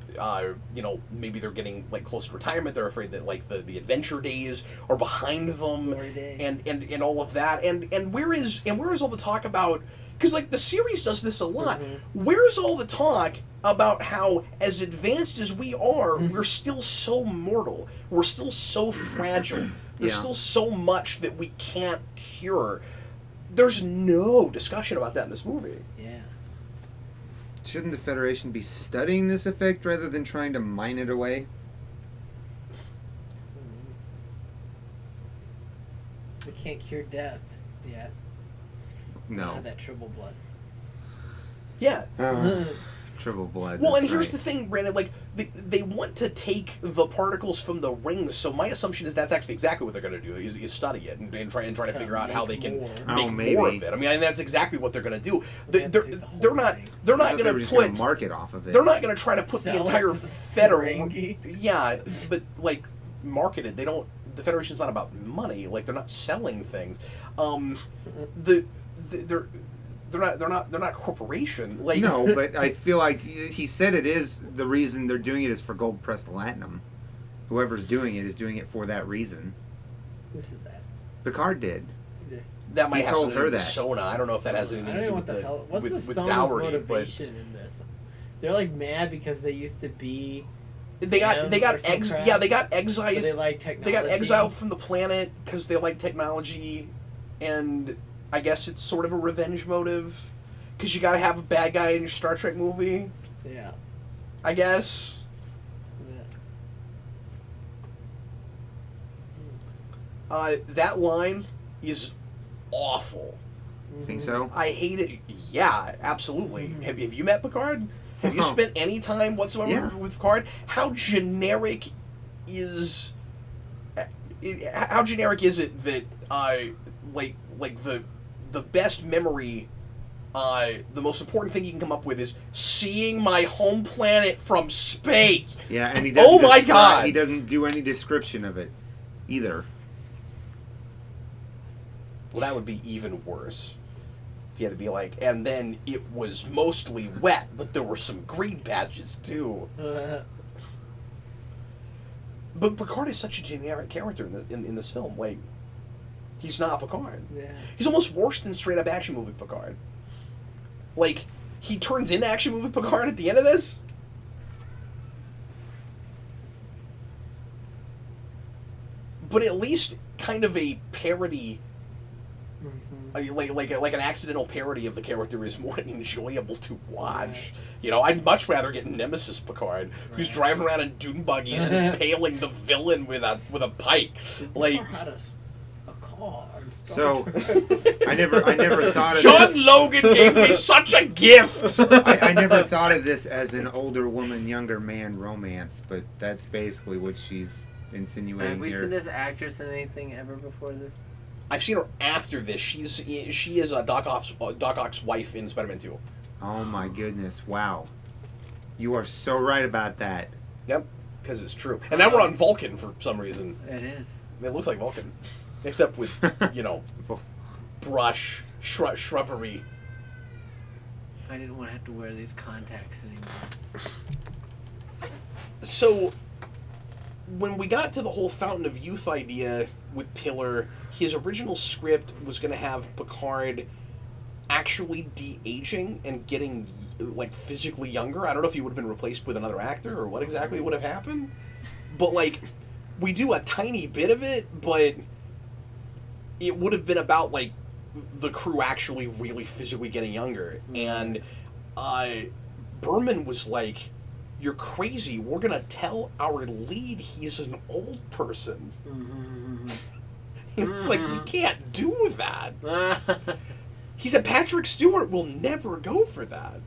you know, maybe they're getting, like, close to retirement, they're afraid that, like, the adventure days are behind them, and all of that, and where is all the talk about... Because, like, the series does this a lot. Where's all the talk about how, as advanced as we are, we're still so mortal. We're still so fragile. There's still so much that we can't cure. There's no discussion about that in this movie. Yeah. Shouldn't the Federation be studying this effect rather than trying to mine it away? They can't cure death yet. No. Not that triple blood. Yeah. Triple blood. Well, and here's the thing, Brandon, like, they want to take the particles from the rings, so my assumption is that's actually exactly what they're going to do, is study it and try to figure out how they can make more of it. I mean, that's exactly what they're going to do. They're not going to put... market off of it. They're not going to try to put the entire Federation... Yeah, but, like, market it. They don't... The Federation's not about money. Like, they're not selling things. They're not corporation. Like, no, but I feel like he said it is the reason they're doing it is for gold pressed latinum. Whoever's doing it is doing it for that reason. Who said that? Picard did. That might He have told something her to do with that. Sona. I don't know if that has anything to do with What's the Sona's dowry, motivation in this? They're like mad because they used to be. They got exiled. Yeah, they got exiled. They like technology. They got exiled from the planet because they like technology, and I guess it's sort of a revenge motive because you got to have a bad guy in your Star Trek movie. Yeah. I guess. Yeah. That line is awful. Think so? I hate it. Yeah, absolutely. Have you met Picard? Have you spent any time whatsoever with Picard? How generic is it that like the best memory, the most important thing you can come up with is seeing my home planet from space. Yeah, and he doesn't. Oh my God! He doesn't do any description of it either. Well, that would be even worse. He had to be like, and then it was mostly wet, but there were some green patches too. But Picard is such a generic character in this film. Like, he's not Picard. Yeah. He's almost worse than straight up action movie Picard. Like, he turns into action movie Picard at the end of this. But at least kind of a parody. Like an accidental parody of the character is more enjoyable to watch. Right. You know, I'd much rather get Nemesis Picard, who's driving around in dune buggies and impaling the villain with a pike. Like, had a car. So I never thought of John this. Logan gave me such a gift. I never thought of this as an older woman, younger man romance, but that's basically what she's insinuating Have we here. seen this actress in anything ever before this? I've seen her after this. She is Doc Ock's wife in Spider-Man 2. Oh my goodness! Wow, you are so right about that. Yep, because it's true. And now we're on Vulcan for some reason. It is. It looks like Vulcan, except with brush, shrubbery. I didn't want to have to wear these contacts anymore. So, when we got to the whole Fountain of Youth idea with Pillar, his original script was going to have Picard actually de-aging and getting, like, physically younger. I don't know if he would have been replaced with another actor or what exactly would have happened. But, like, we do a tiny bit of it, but it would have been about, like, the crew actually really physically getting younger. And Berman was like, "You're crazy. We're going to tell our lead he's an old person." It's like, you can't do that. He said Patrick Stewart will never go for that.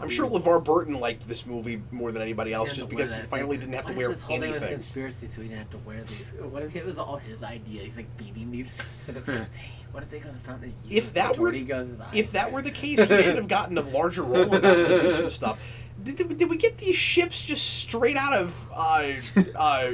I'm sure LeVar Burton liked this movie more than anybody else just because he finally didn't have to wear What is this whole thing with anything. conspiracy so he didn't have to wear these? What if it was all his idea? He's like beating these. Hey, what if they go to the Fountain of Youth? If that were the case, he should have gotten a larger role and gotten to do some stuff. Did we get these ships just straight out of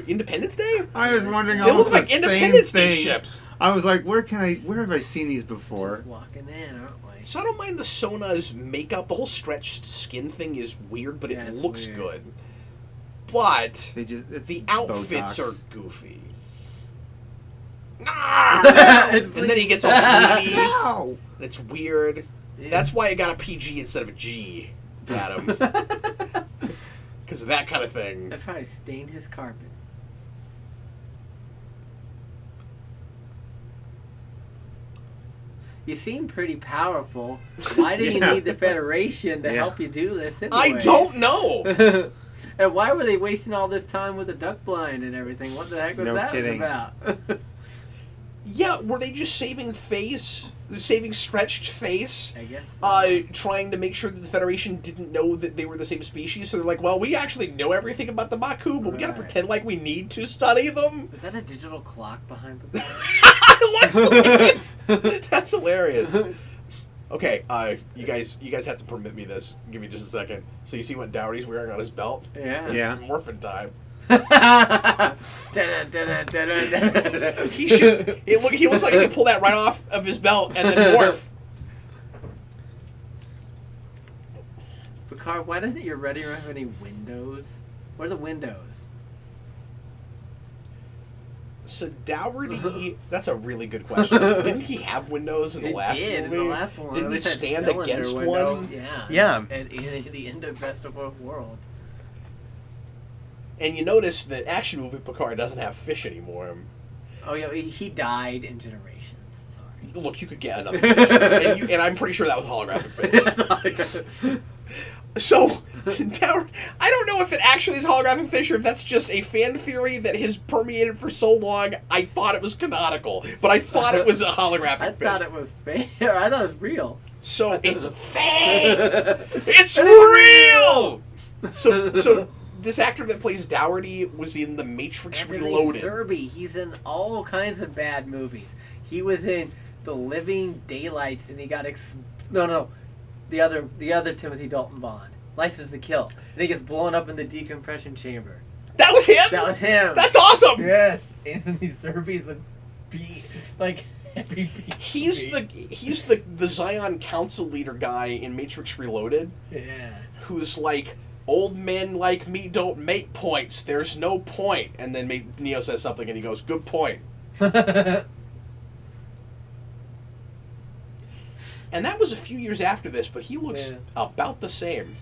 Independence Day? I was wondering. They look like Independence Day ships. I was like, where have I seen these before? Just walking in, aren't we? So I don't mind the Sona's makeup. The whole stretched skin thing is weird, but it looks weird. good. But the outfits Botox. are goofy. And then he gets all bleedy. No! And it's weird. Yeah. That's why I got a PG instead of a G, Adam. Because of that kind of thing. I probably stained his carpet. You seem pretty powerful. Why do you need the Federation to help you do this anyway? I don't know. And why were they wasting all this time with the duck blind and everything? What the heck was that about? Yeah, were they just saving stretched face? I guess so. Trying to make sure that the Federation didn't know that they were the same species, so they're like, well, we actually know everything about the Baku, but we gotta pretend like we need to study them? Is that a digital clock behind the That's hilarious. Okay, you guys have to permit me this. Give me just a second. So you see what Dougherty's wearing on his belt? Yeah. It's morphin' time. He looks like he can pull that right off of his belt and then morph. Picard, why doesn't your Ready Room have any windows? Where are the windows? So Dougherty, that's a really good question. Didn't he have windows in the last movie? In the last one. Didn't he stand against window. one? Yeah. Yeah. And in the end of Best of Both Worlds. And you notice that action movie Picard doesn't have fish anymore. Oh yeah, he died in Generations. Sorry. Look, you could get another fish, and I'm pretty sure that was holographic fish. So, I don't know if it actually is holographic fish or if that's just a fan theory that has permeated for so long. I thought it was canonical, but I thought it was a holographic fish. I thought it was fake. I thought it was real. So it's fake. It's real. So this actor that plays Dougherty was in The Matrix Reloaded. Serby, he's in all kinds of bad movies. He was in The Living Daylights, and he got the other Timothy Dalton Bond, License to Kill, and he gets blown up in the decompression chamber. That was him. That was him. That's awesome. Yes, Anthony Serby's He's the Zion Council leader guy in Matrix Reloaded. Yeah. Who's like, old men like me don't make points. There's no point. And then Neo says something and he goes, good point. And that was a few years after this, but he looks about the same.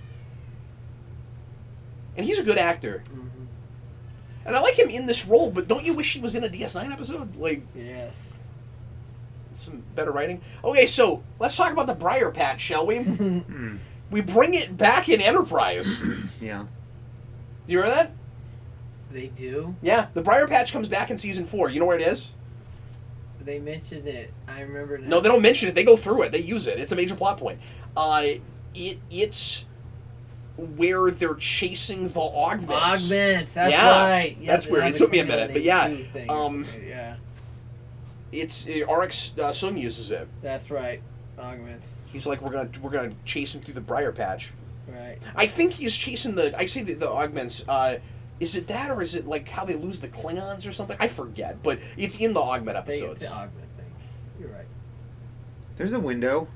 And he's a good actor. Mm-hmm. And I like him in this role, but don't you wish he was in a DS9 episode? Like, yes. Some better writing. Okay, so let's talk about the Briar Patch, shall we? We bring it back in Enterprise. Yeah. You remember that? They do? Yeah, the Briar Patch comes back in season 4. You know where it is? They mentioned it. I remember now. No, they don't mention it. They go through it. They use it. It's a major plot point. It's where they're chasing the augments. Augments, that's Yeah, right. Yeah, that's weird. It took me a minute, but yeah. Yeah. It's RX Sung uses it. That's right. Augments. He's like, we're gonna chase him through the Briar Patch. Right. I think he's chasing the augments. Is it that, or is it like how they lose the Klingons or something? I forget, but it's in the augment episodes. It's the augment thing. You're right. There's a window.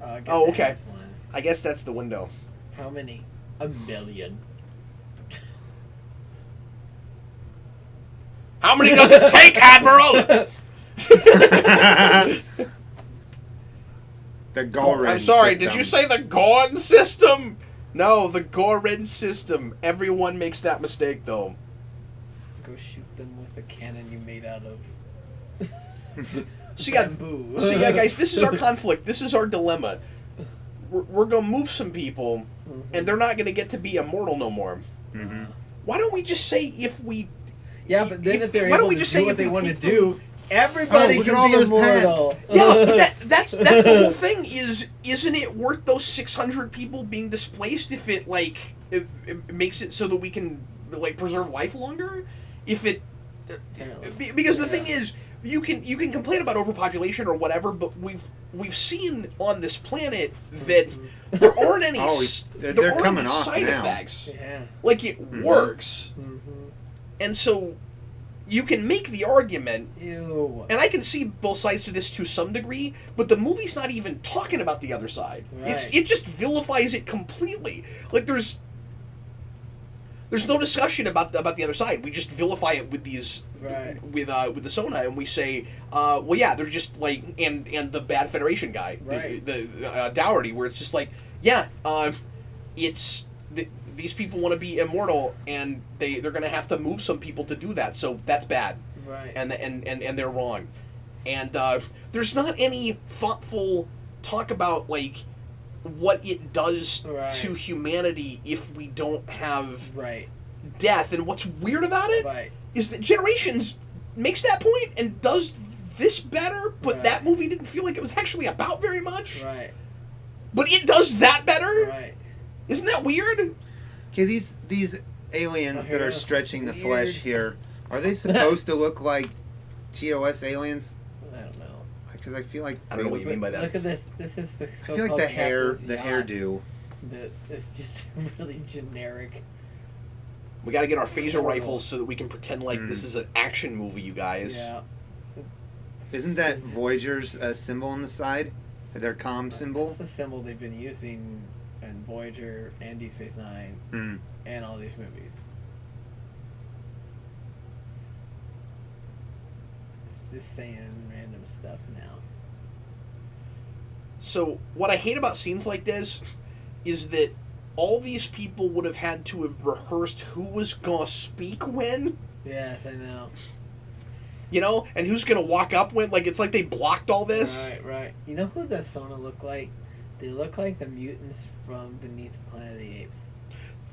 Oh, okay. I guess that's the window. How many? 1 million. How many does it take, Admiral? The Gorin I'm sorry, system. did you say the Gorn system? No, the Gorin system. Everyone makes that mistake, though. Go shoot them with a cannon you made out of bamboo. So yeah, guys, this is our conflict. This is our dilemma. We're going to move some people, and they're not going to get to be immortal no more. Mm-hmm. Why don't we just say if we... Yeah, but then if they're why don't able we to just do say what if they we want to take do, everybody look can at all be those immortal. Yeah, but that's the whole thing. Isn't it worth those 600 people being displaced if it makes it so that we can preserve life longer? If it because the thing is, you can complain about overpopulation or whatever, but we've seen on this planet that there aren't any they're coming off side now. effects. Yeah. Like it works, and so you can make the argument. Ew. And I can see both sides to this to some degree, but the movie's not even talking about the other side. Right. It just vilifies it completely. Like there's no discussion about the other side. We just vilify it with these with the Sona, and we say, well, yeah, they're just like and the bad Federation guy, right. the Dougherty, where it's just like, yeah, it's. These people want to be immortal, and they're going to have to move some people to do that. So that's bad, right? And they're wrong, and there's not any thoughtful talk about what it does to humanity if we don't have death. And what's weird about it is that Generations makes that point and does this better, but that movie didn't feel like it was actually about very much. Right. But it does that better. Right. Isn't that weird? Okay, these aliens that are stretching the flesh here, are they supposed to look like TOS aliens? I don't know. Because I feel like I don't know what you mean by that. Look at this. This is the I feel like the hairdo. That is just really generic. We got to get our phaser rifles so that we can pretend like this is an action movie, you guys. Yeah. Isn't that Voyager's symbol on the side? Their comm symbol? That's the symbol they've been using in Voyager and Deep Space Nine and all these movies. It's just saying random stuff now. So what I hate about scenes like this is that all these people would have had to have rehearsed who was gonna speak when. Yes, I know. You know, and who's gonna walk up when? It's like they blocked all this. Right. You know who the Sona look like? They look like the mutants from Beneath Planet of the Apes.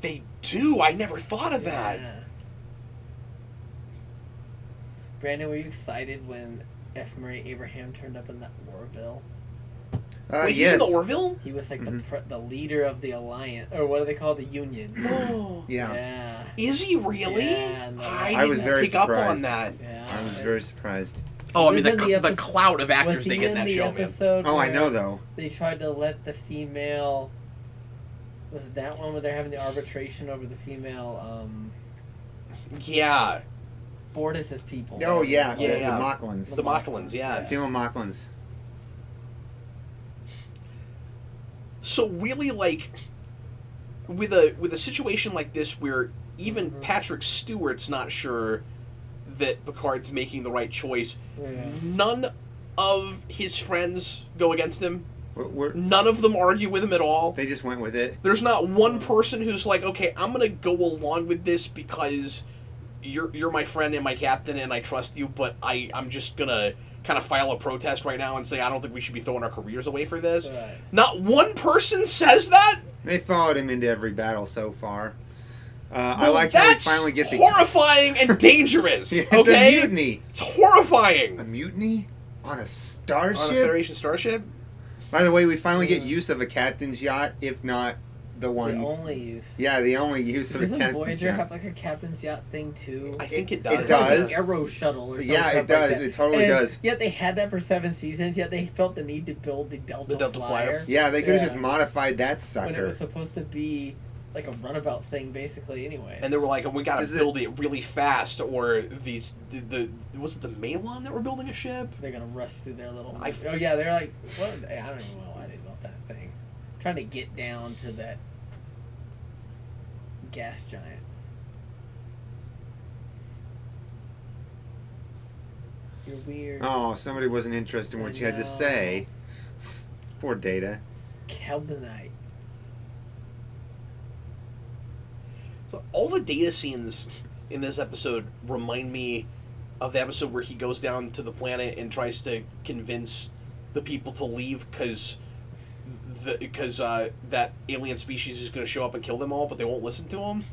They do. I never thought of that. Brandon, were you excited when F. Murray Abraham turned up in that Orville? Wait, yes. he's in the Orville? He was like the leader of the Alliance, or what do they call the Union? Oh, yeah. Is he really? Yeah, no, I was didn't very pick up surprised. on that. Yeah, I was very surprised. Oh, I mean the clout of actors they get in that show, man. Oh, I know though. They tried to let the female. Was it that one where they're having the arbitration over the female? Yeah. Bortus's people. Oh yeah, the yeah. Mocklins. The Mocklins, yeah. Female Mocklins. So really, with a situation like this where even Patrick Stewart's not sure that Picard's making the right choice, none of his friends go against him. None of them argue with him at all. They just went with it. There's not one person who's like, okay, I'm gonna go along with this because you're my friend and my captain and I trust you, but I'm just gonna kind of file a protest right now and say I don't think we should be throwing our careers away for this. Right. Not one person says that. They followed him into every battle so far. Well, I like how we finally get the horrifying and dangerous. Yeah, okay, it's a mutiny. It's horrifying. A mutiny on a starship. On a Federation starship. By the way, we finally get use of a captain's yacht, if not the one. The only use. Yeah, the only use of a Doesn't captain's Voyager yacht. have like a captain's yacht thing too? I think it does. It does. Like the Arrow shuttle or something. Yeah, it does. Like that. It totally And does. Yet they had that for 7 seasons. Yet they felt the need to build the Delta Flyer. Yeah, they could have Yeah. just modified that When it sucker. was supposed to be like a runabout thing, basically. Anyway. And they were like, we gotta Does it- build it really fast, or was it the Malon that were building a ship? They're gonna rush through their little. I- Oh yeah, they're like, what? I don't even know why they built that thing. Trying to get down to that gas giant. You're weird. Oh, somebody wasn't interested in what you had to say. Poor Data. Kelbenite. So all the Data scenes in this episode remind me of the episode where he goes down to the planet and tries to convince the people to leave because that alien species is going to show up and kill them all, but they won't listen to him.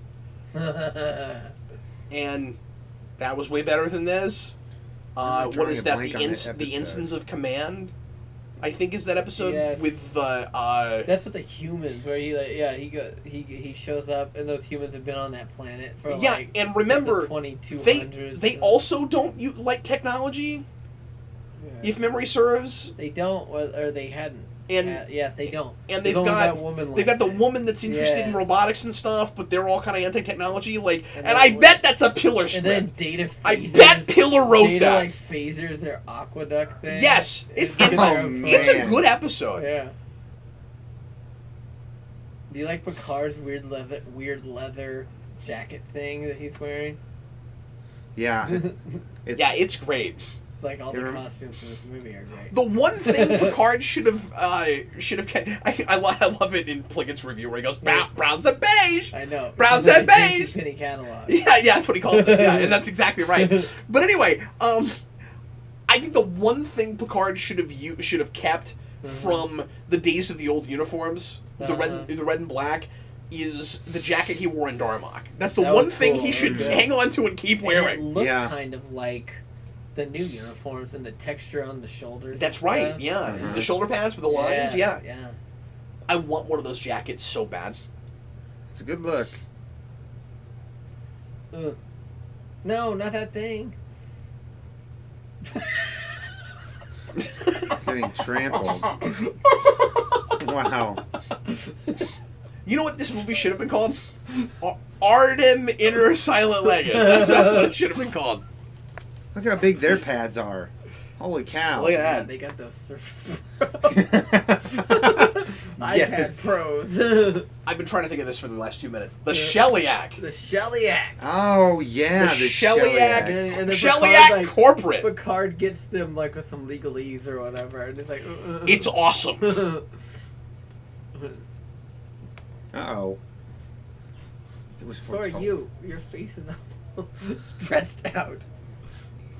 And that was way better than this. I'm What drawing is a that? blank The on that episode. Instance of Command, I think, is that episode Yes. with the. That's what the humans where he shows up and those humans have been on that planet for Yeah, like and remember, the 2200s. they also don't like technology, if memory serves. They don't, or they hadn't. And yes, they don't. and There's only that woman they've got the thing. woman that's interested in Yes. robotics and stuff, but they're all kind of anti-technology. Like, And and then, I bet that's a Pillar And then script. Data I phasers. bet Pillar wrote Data that. like phasers their aqueduct thing. Yes, it's in their oh, approach. it's a Man. good episode. Yeah. Do you like Picard's weird leather jacket thing that he's wearing? Yeah. Yeah, it's great. Like all You the rem- costumes in this movie are great. The one thing Picard should have I love it in Plickett's review where he goes, Brown's and beige. I know. Browns It's and like beige. JCPenney catalog. Yeah, that's what he calls it. Yeah, and that's exactly right. But anyway, I think the one thing Picard should have kept from the days of the old uniforms, the red and black, is the jacket he wore in Darmok. That's the That one was thing cool. he should Yeah. hang on to and keep And wearing. it looked Yeah. kind of like the new uniforms and the texture on the shoulders. That's and right. stuff. Yeah, Uh-huh. the shoulder pads with the lines. Yes, Yeah, I want one of those jackets so bad. It's a good look. No, not that thing. Getting trampled. Wow. You know what this movie should have been called? Artem Inner Silent Legis. That's what it should have been called. Look how big their pads are. Holy cow. Look at Yeah, that. they got those Surface iPad Yes. Pros. I've been trying to think of this for the last 2 minutes. The Shellyak. The Shellyak. Oh, yeah. The The Shellyak. And then Shellyak Picard, like, Corporate. Picard gets them like with some legalese or whatever, and it's like. It's awesome. Uh-oh. It was So are foretold. you. Your face is all stretched out.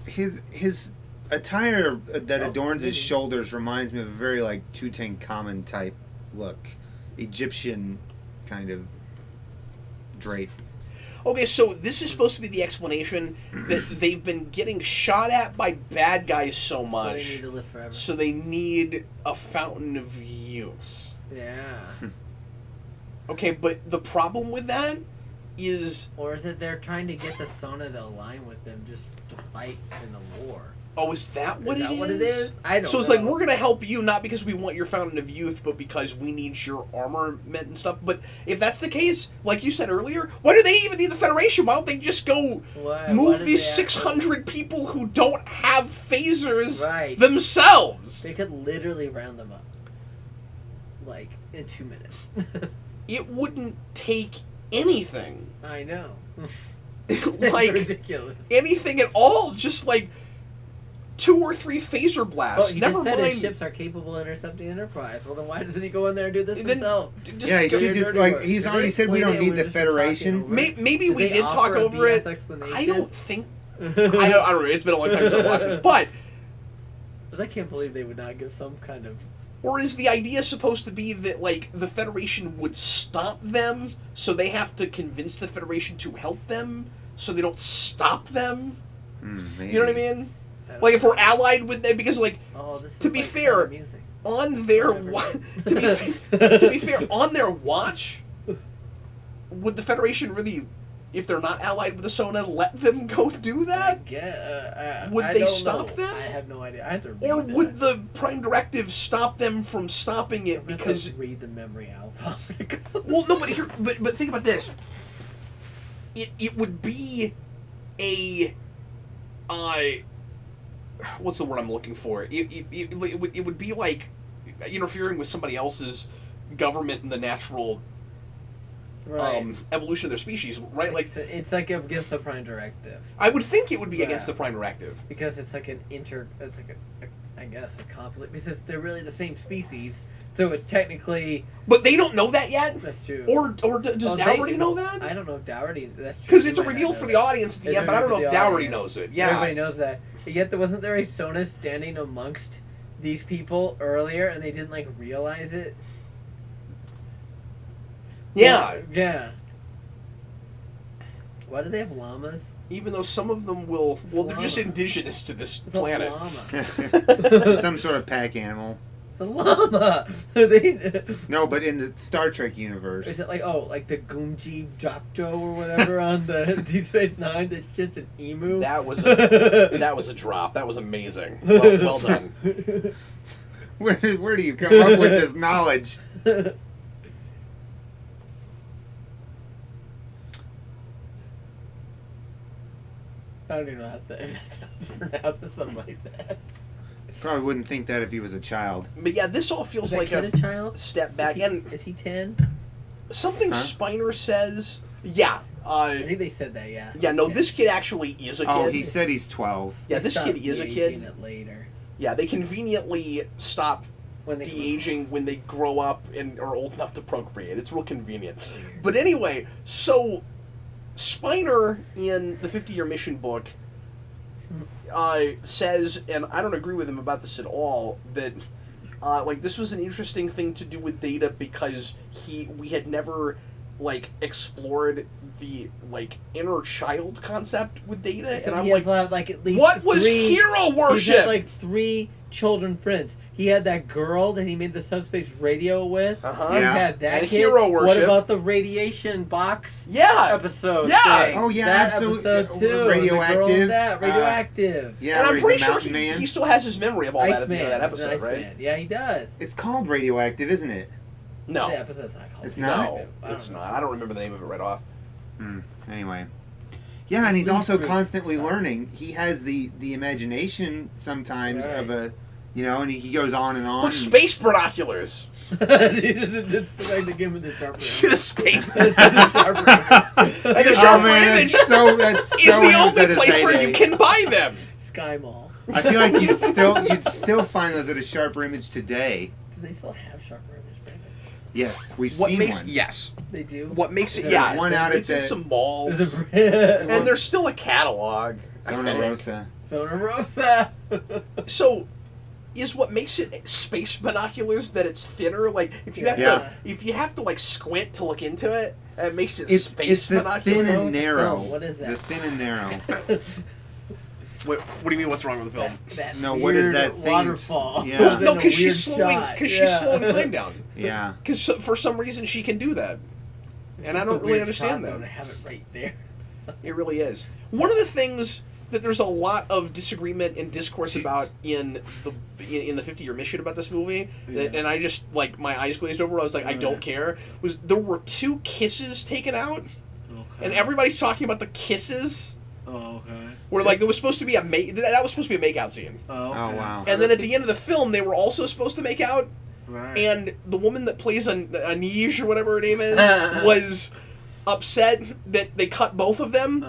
His attire that Oh, adorns his maybe. shoulders reminds me of a very like Tutankhamun type look, Egyptian kind of drape. Okay, so this is supposed to be the explanation that they've been getting shot at by bad guys so So they much, need to live forever. so they need a fountain of youth. Yeah. Okay, but the problem with that is, Or is it they're trying to get the Sona to align with them just to fight in the war? oh, is that what Is it that is? what it is? I don't So it's know. like, we're going to help you not because we want your fountain of youth, but because we need your armament and stuff. But if that's the case, like you said earlier, why do they even need the Federation? Why don't they just go Why move do these they have to- 600 people who don't have phasers Right. themselves? They could literally round them up. Like, in 2 minutes. It wouldn't take anything. I know. Like, ridiculous. anything at all. Just like 2 or 3 phaser blasts. Well, you Never just said his mind. ships are capable of intercepting Enterprise. Well, then why doesn't he go in there and do this Then- himself? Just Yeah, he go- should Dirty just work. like he's Did already they said we explain don't it? need We're the just talking Federation. over it? Maybe Did we they did talk offer a over it. BS explanation? I don't think. I don't know. It's been a long time since I watched this. But, I can't believe they would not give some kind of. or is the idea supposed to be that, like, the Federation would stop them, so they have to convince the Federation to help them, so they don't stop them? Maybe. You know what I mean? I don't Like, if know. we're allied with them, because, like, Oh, this to is be like fair, music. on their Whatever. to be fair, on their watch, would the Federation really, if they're not allied with the Sona, let them go do that? Would they stop them? I have no idea. I have to read Or that. would the Prime Directive stop them from stopping it I'm gonna because... read the memory alpha. Well, no, but think about this. It would be a... what's the word I'm looking for? It would be like interfering with somebody else's government and the natural Right. evolution of their species, right? Like It's like against the Prime Directive. I would think it would be against Yeah. the Prime Directive. Because it's like it's like I guess, a conflict. Because they're really the same species. So it's technically... But they don't know that yet? That's true. Or does Dougherty know that? I don't know if Dougherty... That's true. Because it's He a might reveal not for know the that. audience at the It's end, a but I don't know reveal if for the Dougherty audience. knows it. Yeah. Everybody knows that. Yet there wasn't there a Sona standing amongst these people earlier and they didn't, like, realize it? Yeah. Yeah. Why do they have llamas? Even though some of them will... Well, they're just llama. indigenous to this It's a planet. llama. Some sort of pack animal. It's a llama! They... No, but in the Star Trek universe. Is it like the Goomji Jokjo or whatever on the Deep Space Nine that's just an emu? That was a drop. That was amazing. Well done. Where do you come up with this knowledge? I don't even know if that's how it's pronounced or something like that. Probably wouldn't think that if he was a child. But yeah, this all feels Is that like kid a a child? step back. And Is he 10? something Huh? Spiner says... Yeah. I think they said that, yeah. Yeah, no, this kid actually is a kid. Oh, he said he's 12. Yeah, They this stopped kid is a de-aging kid. it later. Yeah, they conveniently stop When they de-aging when they grow up and are old enough to procreate. It's real convenient. But anyway, so Spiner in the 50-Year Mission book says, and I don't agree with him about this at all, that like this was an interesting thing to do with Data because we had never like explored the like inner child concept with Data, So and I'm he like, has like at least what was three, hero He's worship? had like 3 children friends. He had that girl that he made the subspace radio with. Uh-huh. He Yeah. had that And kid. hero What worship. about the radiation box Yeah. episode? Yeah. thing? Oh, yeah, that absolutely. episode too. Radioactive. The girl with that radioactive. Yeah, And where I'm he's pretty a sure mountain man. he still has his memory of all that at the end of that Iceman. episode, right? Iceman. Yeah, he does. It's called radioactive, isn't it? No. The episode's not called. It's not? No, it's not. I don't remember the name of it right off. Anyway. Yeah, and he's Please also read. constantly learning. He has the imagination sometimes Right. of a, and he goes on and on. With space binoculars. It's like to give him the sharper. The space. It's the sharper. And the Oh sharper man, image that's so is the only at his place where heyday. you can buy them. Sky Mall. I feel like you'd still find those at a sharper image today. Do they still have sharper image? Baby? Yes, we've What seen makes one. yes? They do. What makes it? There's Yeah, one out it's at in the- some malls, and and there's still a catalog. I Sona think. Rosa. Sona Rosa. So, is what makes it space binoculars that it's thinner? Like if you have Yeah. if you have to like squint to look into it, it makes it It's space the binoculars. thin and narrow. Oh, what is that? The thin and narrow. What do you mean? What's wrong with the film? That No, what is weird that thing? waterfall? Yeah. Well, no, Then a because weird she's slowing. shot. Because Yeah. she's slowing time down. Yeah. Because for some reason she can do that, It's and I just don't a really weird understand shot, that. though, to have it right there. It really is. One of the things that there's a lot of disagreement and discourse about in the 50-Year Mission about this movie, Yeah. and I just like my eyes glazed over. I was like, I don't care. Was there were 2 kisses taken out, and everybody's talking about the kisses. Oh, okay. Where like there was supposed to be that was supposed to be a makeout scene, Oh, okay. Oh, wow. and then at the end of the film they were also supposed to make out. Right. And the woman that plays Anij or whatever her name is was upset that they cut both of them.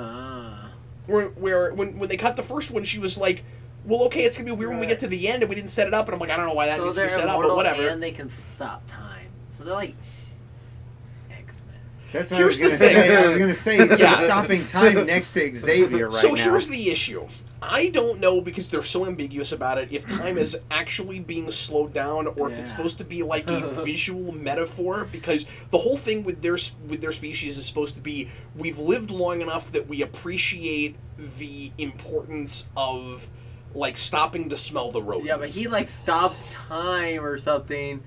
Where when they cut the first one, she was like, "Well, okay, it's gonna be weird when we get to the end, and we didn't set it up." And I'm like, "I don't know why that needs to be they're set up, but immortal whatever." and they can stop time. So they're like X-Men. That's what Here's I was the gonna thing. say. I was gonna say he's Yeah. stopping time next to Xavier right So now. here's the issue. I don't know because they're so ambiguous about it if time is actually being slowed down or if it's Yeah. supposed to be like a visual metaphor, because the whole thing with their species is supposed to be we've lived long enough that we appreciate the importance of like stopping to smell the roses. Yeah, but he like stops time or something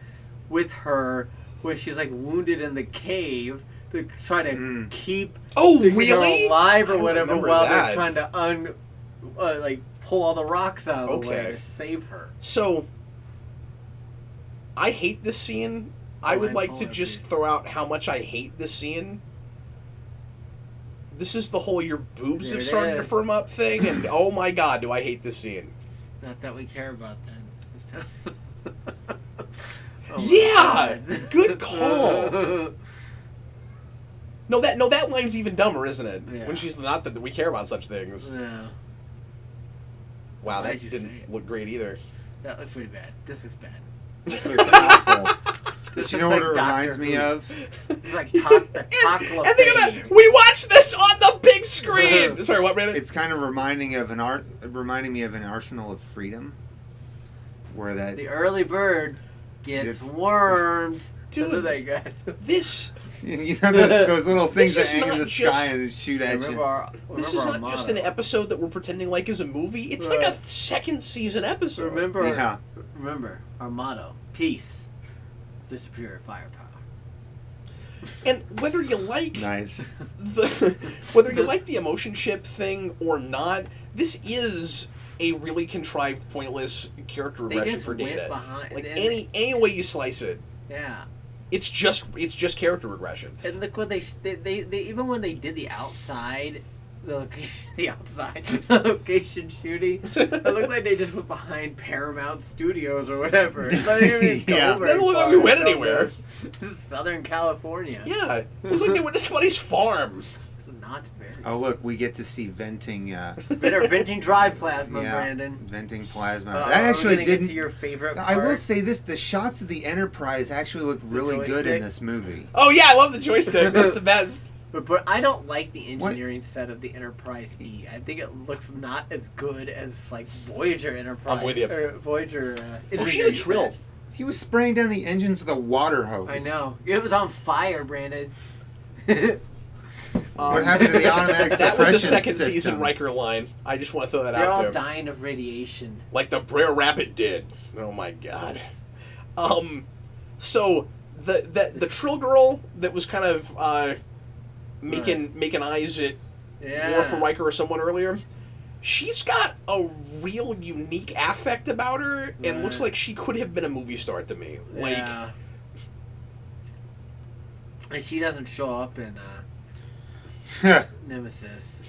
with her where she's like wounded in the cave to try to keep Oh, the really? girl alive I or don't whatever remember while that. they're trying to pull all the rocks out of the way Okay. to save her. So, I hate this scene. I would like to just throw out how much I hate this scene. This is the whole your boobs There have it started to is. firm up thing, and oh my god, do I hate this scene. Not that we care about that. Oh my Yeah! God. Good call. No, that line's even dumber, isn't it? Yeah. When she's not that we care about such things. No, Wow, Why'd that you say didn't it? look great either. that looks pretty bad. This is bad. This looks awful. This But you know looks what it like reminds Doctor me Who. of? It's like the And think about it, we watched this on the big screen. Sorry, what, Brandon? It's kind of reminding me of an Arsenal of Freedom, where that The early bird gets Gets- wormed. Dude, That's what they got. this you know those little things that is hang in not the just- sky and shoot at Remember you. our, this remember is our not just motto. an episode that we're pretending like is a movie. It's like a Right. second season episode. Yeah. Remember our motto: peace, the superior firepower. And whether you like Nice. whether you like the emotion chip thing or not, this is a really contrived, pointless character They regression just for went Data. behind. Like and, any way you slice it, yeah. it's just character regression. And look what they even when they did the outside, the location shooting, it looked like they just went behind Paramount Studios or whatever. It's not even Yeah. Gilbert Doesn't look like and we went Sullivan. anywhere. This is Southern California. Yeah, it looks like they went to somebody's farm. Not very. Oh look, we get to see venting. Better venting dry plasma, Yeah, Brandon. venting plasma. Are That we actually gonna get didn't. to your favorite I will part? say this: the shots of the Enterprise actually look really good joystick? in this movie. Oh yeah, I love the joystick. That's the best. But I don't like the engineering set of the Enterprise E. I think it looks not as good as like Voyager Enterprise. I'm with you. Or Voyager. Oh, she's a engineering trill. set. He was spraying down the engines with a water hose. I know. It was on fire, Brandon. What happened to the automatic That was a suppression second system? season Riker line. I just want to throw that They're out all there. dying of radiation. Like the Brer Rabbit did. Oh my god. So the Trill girl that was kind of making eyes at Yeah. Worf or Riker or someone earlier, she's got a real unique affect about her, and Right. looks like she could have been a movie star to me. Like, Yeah. And she doesn't show up in Nemesis.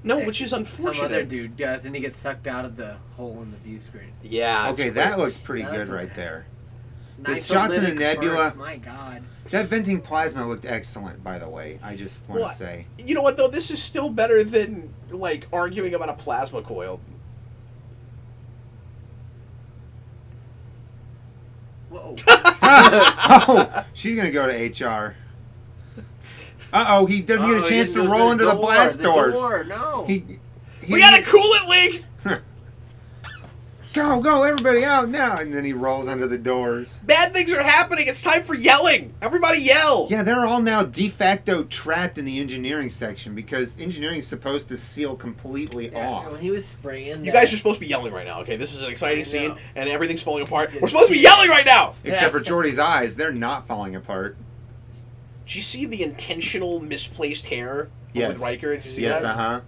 no, which is Some unfortunate. other dude does, and he gets sucked out of the hole in the view screen. Yeah. Okay, it's that great. looks pretty That good looked right bad. there. Nice shots in the olympus nebula- first, my God. That venting plasma looked excellent, by the way. I just want Well, to say. You know what though? This is still better than like arguing about a plasma coil. Whoa. Oh, she's gonna go to HR. He doesn't get a chance to roll into the blast doors. Door, no. We got a coolant leak. Go, everybody out now! And then he rolls under the doors. Bad things are happening. It's time for yelling. Everybody yell. Yeah, they're all now de facto trapped in the engineering section because engineering is supposed to seal completely off. When he was spraying You that- guys are supposed to be yelling right now, okay? This is an exciting I scene, know. and everything's falling apart. We're supposed to be yelling right now! Except for Geordi's eyes, they're not falling apart. Did you see the intentional misplaced hair Yes. with Riker? Did you see Yes, that?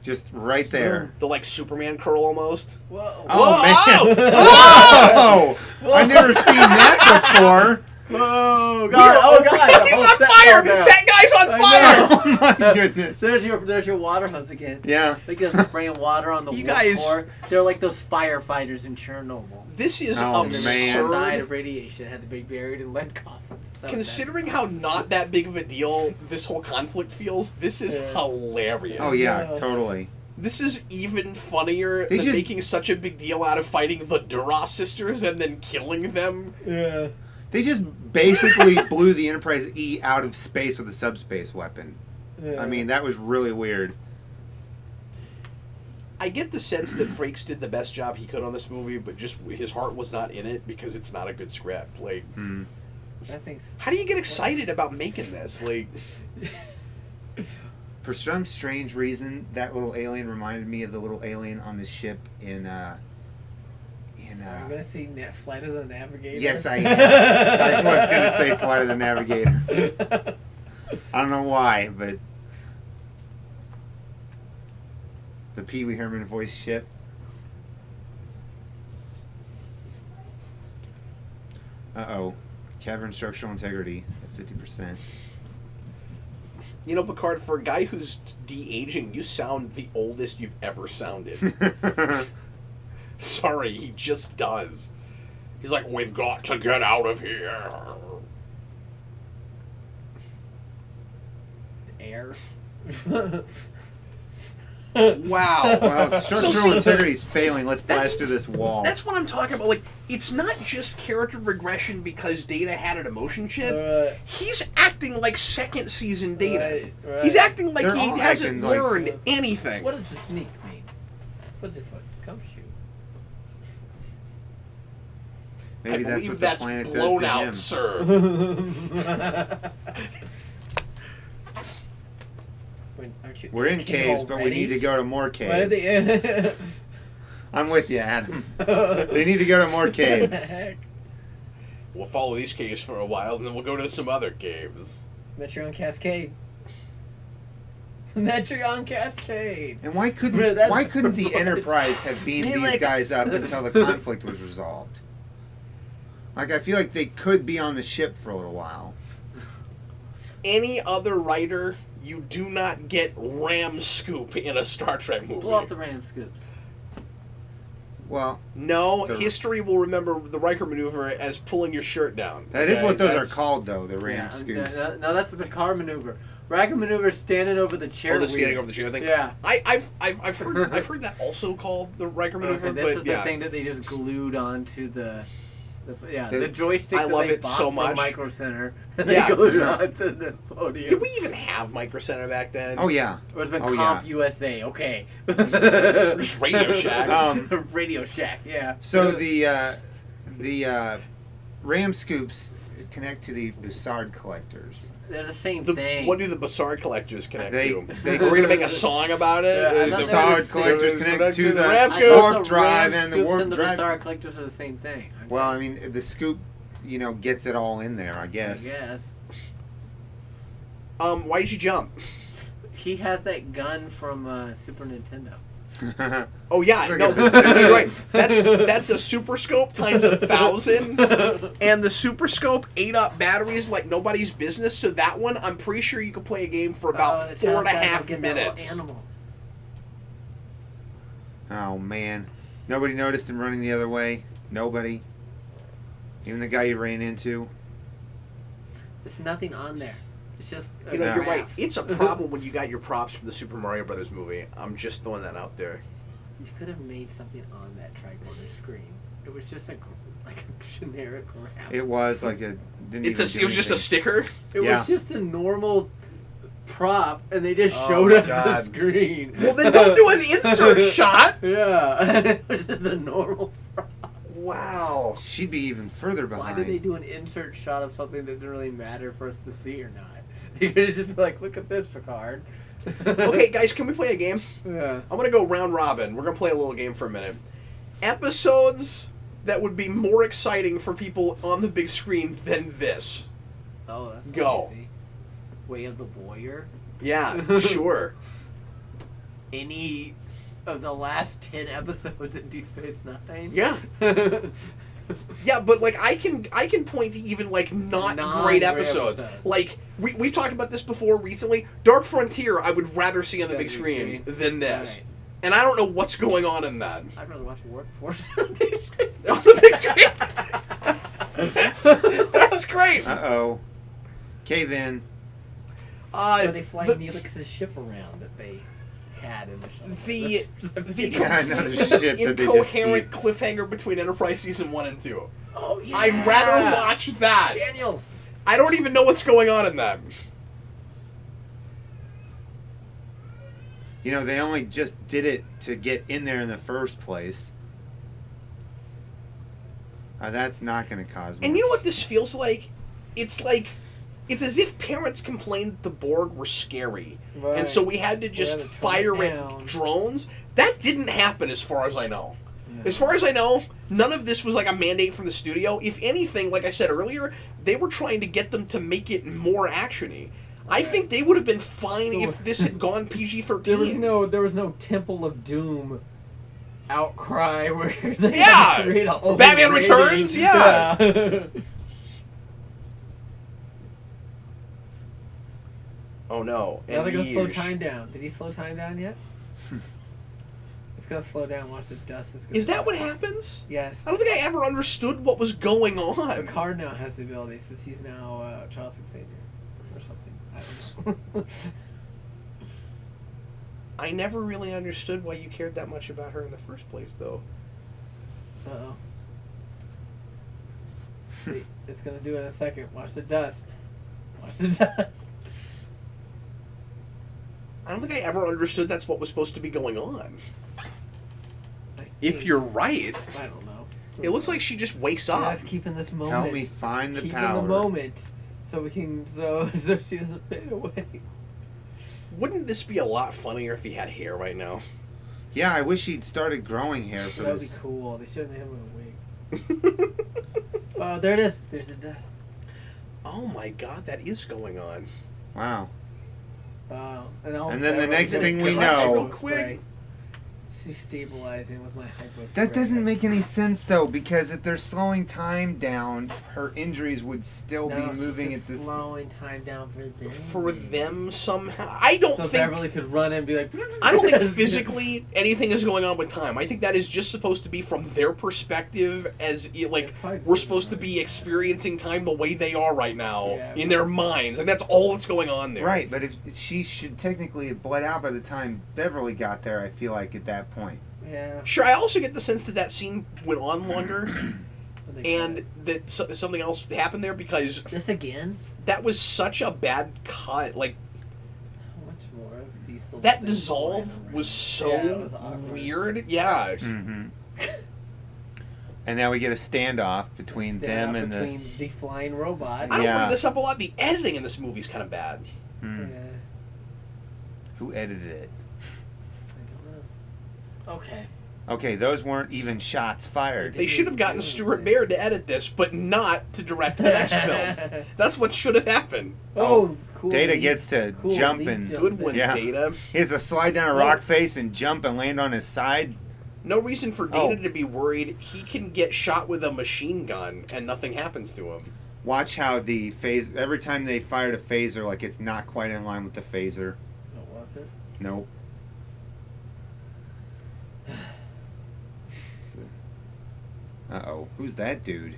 Just right there. The, like, Superman curl almost. Whoa. Oh, Whoa! man. Oh! Whoa! I've never seen that before. Whoa, We God. are Oh, God. already- He's Oh, on set- fire! oh, God. That guy's on I fire! Oh my goodness. So there's your water hose again. Yeah. They get spraying water on the You wood guys- floor. They're like those firefighters in Chernobyl. This is Oh, And then man. they died absurd. of radiation, had to be buried in lead coffins. That was Considering how not that big of a deal this whole conflict feels, this is Yeah. hilarious. Oh yeah, Yeah. totally. This is even funnier They than just- making such a big deal out of fighting the Duras sisters and then killing them. Yeah. They just basically blew the Enterprise E out of space with a subspace weapon. I mean, that was really weird. I get the sense that Frakes did the best job he could on this movie, but just his heart was not in it because it's not a good script. Like, I think how do you get excited about making this? Like, For some strange reason, that little alien reminded me of the little alien on the ship in. I'm gonna see Flight of the Navigator. Yes, I am. I was going to say Flight of the Navigator. I don't know why, but the Pee Wee Herman voice ship. Uh-oh. Cavern structural integrity at 50%. You know, Picard, for a guy who's de-aging, you sound the oldest you've ever sounded. Sorry, he just does. He's like, we've got to get out of here. Air. Wow. Well, structural integrity is failing. Let's blast through this wall. That's what I'm talking about. Like, it's not just character regression because Data had an emotion chip. He's acting like second season Data. Right. He's acting like They're he all hasn't acting like- learned anything. What does the sneak mean? What's it for? Come shoot. Maybe I that's believe what that's the planet blown does to out, him. sir. Aren't you We're in caves, but we need to go to more caves. I'm with you, Adam. We need to go to more caves. We'll follow these caves for a while, and then we'll go to some other caves. Metreon Cascade. Metreon Cascade. And why couldn't the Enterprise have beamed these Helix. guys up until the conflict was resolved? Like, I feel like they could be on the ship for a little while. Any other writer, you do not get ram scoop in a Star Trek movie. Blow up the ram scoops. Well, No, The- history will remember the Riker maneuver as pulling your shirt down. that is Okay? what those That's- are called, though, the ram Yeah, scoops. no, that's the Picard maneuver. Riker maneuver is standing over the chair. Oh, the wheel. standing over the chair thing. Yeah. I've heard that also called the Riker maneuver, Okay, this but was yeah. the thing that they just glued onto the The- joystick. I that love they it bought so from much. Micro Center. And Yeah. they glued it onto the podium. Did we even have Micro Center back then? Oh, yeah. Or it's been Oh, Comp yeah. USA. Okay. Just Radio Shack. Radio Shack. Yeah. So the ram scoops connect to the Bussard collectors. They're the same thing. What do the Bassard collectors connect to? they- We're gonna make a song about it. Yeah, I The thought Bussard they collectors were- connect to the ram I scoop. thought warp the drive ram and the scoops warp and the drive. Star collectors are the same thing. aren't Well, they? I mean, the scoop, gets it all in there, I I guess. guess. Why did you jump? He has that gun from Super Nintendo. Oh yeah, Look no, at this. you're right. That's a super scope times 1,000, and the super scope ate up batteries like nobody's business. So that one, I'm pretty sure you could play a game for about the 4.5 get that minutes. little animal. Oh, man. Nobody noticed him running the other way? Nobody? Even the guy he ran into? There's nothing on there. It's just a You know, you're graph. right. It's a problem when you got your props for the Super Mario Brothers movie. I'm just throwing that out there. You could have made something on that tricorder screen. It was just a generic graph. It was like a... Didn't It even was do just a anything. sticker. It Yeah. was just a normal prop, and they just Oh showed my us the God. screen. Well, then don't do an insert shot. Yeah, it was just a normal prop. Wow. She'd be even further Why behind. did they do an insert shot of something that didn't really matter for us to see or not? You could just be like, look at this, Picard. Okay, guys, can we play a game? Yeah. I'm going to go round robin. We're going to play a little game for a minute. Episodes that would be more exciting for people on the big screen than this. Oh, that's Go. easy. Way of the Warrior. Yeah, sure. Any of the last 10 episodes of Deep Space Nine. Yeah. Yeah, but like I can point to even like not Non-great great episodes. episodes. Like we've talked about this before recently. Dark Frontier I would rather see on the big screen than this. Right. And I don't know what's going on in that. I'd rather watch Workforce on the big screen. On the big screen. That's great. Uh-oh. Cave in. Where they fly the- Neelix's ship around that they had in the show. the Yeah, another ship that they just incoherent keep. cliffhanger between Enterprise season 1 and 2. Oh yeah. I'd rather watch that. Daniels. I don't even know what's going on in that. They only just did it to get in there in the first place. That's not going to cause much. And you know what this feels like? It's as if parents complained that the Borg were scary. Right. And so we had to just had to turn fire it at down. drones. That didn't happen as far as I know. No. As far as I know, none of this was like a mandate from the studio. If anything, like I said earlier, they were trying to get them to make it more action-y. I think they would have been fine if this had gone PG-13. There was no Temple of Doom outcry where they Yeah! create a whole Batman rating. Returns? Yeah. Oh no. Now they're gonna slow yeesh. time down. Did he slow time down yet? It's gonna slow down once the dust is gonna Is that what happens? Yes. I don't think I ever understood what was going on. Picard now has the abilities, but he's now Charles Xavier or something. I don't know. I never really understood why you cared that much about her in the first place, though. Uh-oh. See, it's gonna do it in a second. Watch the dust. Watch the dust. I don't think I ever understood that's what was supposed to be going on. I If think- you're right, I don't know. it looks like she just wakes up. Just keeping this moment. Help me find the keeping power. the moment, so we can so she doesn't fade away. Wouldn't this be a lot funnier if he had hair right now? Yeah, I wish he'd started growing hair for That'd be this. cool. They shouldn't have him in a wig. Oh, there it is. There's the dust. Oh my god, that is going on. Wow. Wow. And then the next thing we know- know... Real quick. She's stabilizing with my hypo. That doesn't make any sense, though, because if they're slowing time down, her injuries would still be moving at this... slowing time down for them. For them somehow. I don't So think. Beverly could run in and be like. I don't think physically anything is going on with time. I think that is just supposed to be from their perspective, as like probably we're supposed to be experiencing time the way they are right now Yeah. in their minds, and that's all that's going on there. Right, but if she should technically have bled out by the time Beverly got there, I feel like, at that point. Yeah. Sure, I also get the sense that scene went on longer, and that something else happened there because This again? that was such a bad cut. Like How much more of these little that things dissolve flying was so around? Yeah, it was awkward. weird. Yeah. Mm-hmm. And now we get a standoff between them and between the flying robot. I don't Yeah. bring this up a lot. The editing in this movie is kind of bad. the... Hmm. Yeah. Who edited it? I don't know. Okay. Okay, those weren't even shots fired. They should have gotten Stuart Baird to edit this, but not to direct the next film. That's what should have happened. Oh, cool. Data gets to Cool jump leap and... jump. Good one, Yeah. Data. He has to slide down a rock face and jump and land on his side. No reason for Data Oh. to be worried. He can get shot with a machine gun and nothing happens to him. Watch how the phase... Every time they fired a phaser, like, it's not quite in line with the phaser. Oh, was it? Nope. Uh-oh. Who's that dude?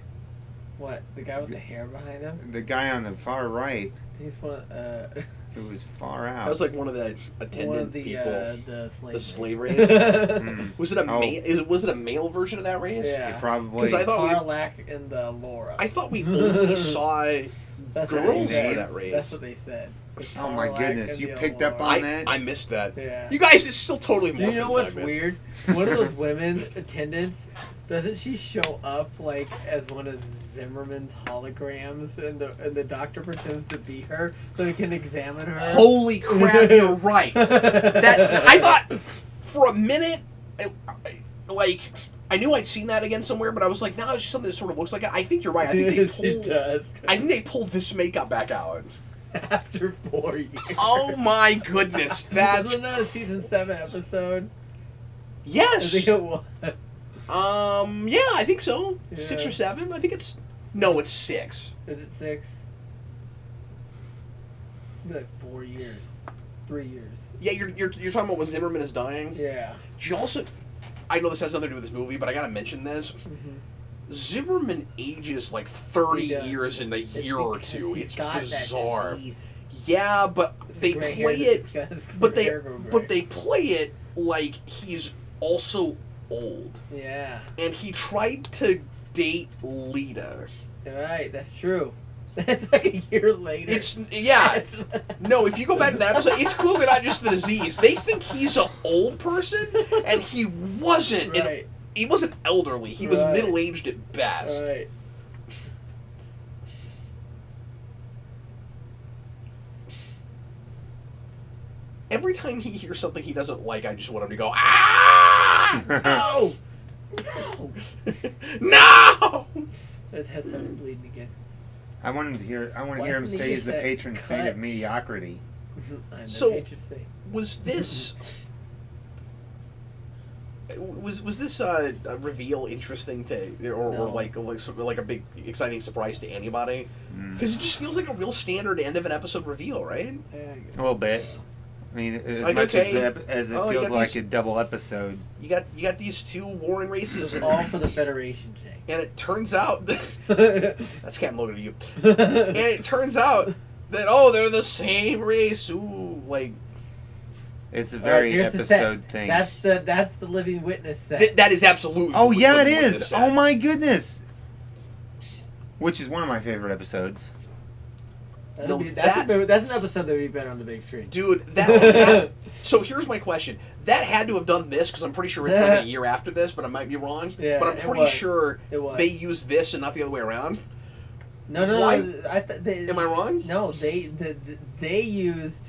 What? The guy with the hair behind him? The guy on the far right, He's one of, who was far out. That was like one of the attendant one of the, people. the slave The slave race. race? Mm. Was it a Oh. was it a male version of that race? Yeah. Probably. 'Cause I thought we- Tarlac and the Laura. I thought we only saw That's what girls they for said. that race. That's what they said. The Oh my Tarlac goodness, and you the picked up Allura. on that? I missed that. Yeah. You guys, it's still totally Do morphin' you know what's time, man. weird? One of those women attendants, doesn't she show up like as one of Zimmerman's holograms, and the doctor pretends to be her so he can examine her? Holy crap, you're right. That I thought for a minute, like I knew I'd seen that again somewhere, but I was like, no, it's just something that sort of looks like it. I think you're right. I think they She pulled. does. I think they pulled this makeup back out. After 4 years. Oh my goodness, that's Wasn't that a season 7 episode? I yes. think it was. Yeah, I think so. Yeah. 6 or 7. I think it's no, it's 6. Is it 6? It'd be like 4 years. 3 years. Yeah, you're talking about when Zimmerman is dying. Yeah. Did you also? I know this has nothing to do with this movie, but I gotta mention this. Zimmerman ages like 30 He does. years in a It's year or because two. he's It's got that bizarre. disease. Yeah, but It's they the gray play hair it. that's got his But hair go gray. they play it like he's also old, Yeah. and he tried to date Lita. Right, that's true. That's like a year later. It's yeah. No, if you go back to that episode, it's clearly not just the disease. They think he's an old person, and he wasn't. And Right. he wasn't elderly. He was Right. middle-aged at best. Right. Every time he hears something he doesn't like, I just want him to go, ah! No! No! No! His head started bleeding again. I want to hear Why him doesn't he say get he's the that patron saint cut? of mediocrity. I'm So- the patron saint. Was this a reveal interesting to, or No. like a big exciting surprise to anybody? Mm. Because it just feels like a real standard end of an episode reveal, right? Yeah, I guess A little bit. so. I mean, as Like, much okay. as it Oh, you feels got like these- a double episode. You got these two warring races, It's all for the Federation, Jake. and it turns out that's Captain Logan to you. And it turns out that they're the same race. Ooh, like It's a All very here's the set. episode thing. That's the Living Witness set. that is absolutely. Oh what yeah, it Living is. Witness said. Oh my goodness. Which is one of my favorite episodes. No, That's an episode that would be better on the big screen. Dude, that so here's my question. That had to have done this because I'm pretty sure it's like a year after this, but I might be wrong. Yeah, but I'm it pretty was. sure It was. they used this and not the other way around. No. Why? Am I wrong? No, they used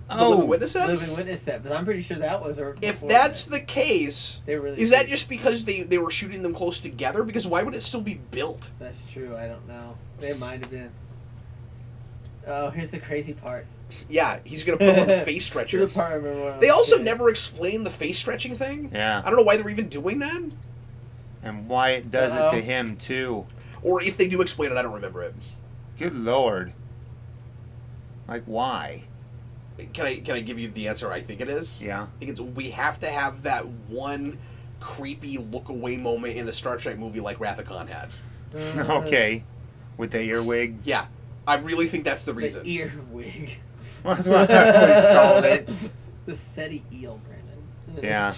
The Living Witness set? Living Witness set, but I'm pretty sure that was. If before that's that. the case, They really is that did. just because they were shooting them close together? Because why would it still be built? That's true. I don't know. They might have been. Oh, here's the crazy part. Yeah, he's gonna put him on a face Here's stretcher. the part I remember when I They was a also kid. never explain the face stretching thing. Yeah. I don't know why they're even doing that, And why it does Uh-oh. it to him too. or if they do explain it, I don't remember it. Good lord. Like why? Can I give you the answer? I think it is. Yeah. I think it's we have to have that one creepy look away moment in a Star Trek movie like Wrath of Khan had. Okay. With the earwig. Yeah, I really think that's the The reason. earwig. That's what I always called it. The SETI eel, Brandon. Yeah.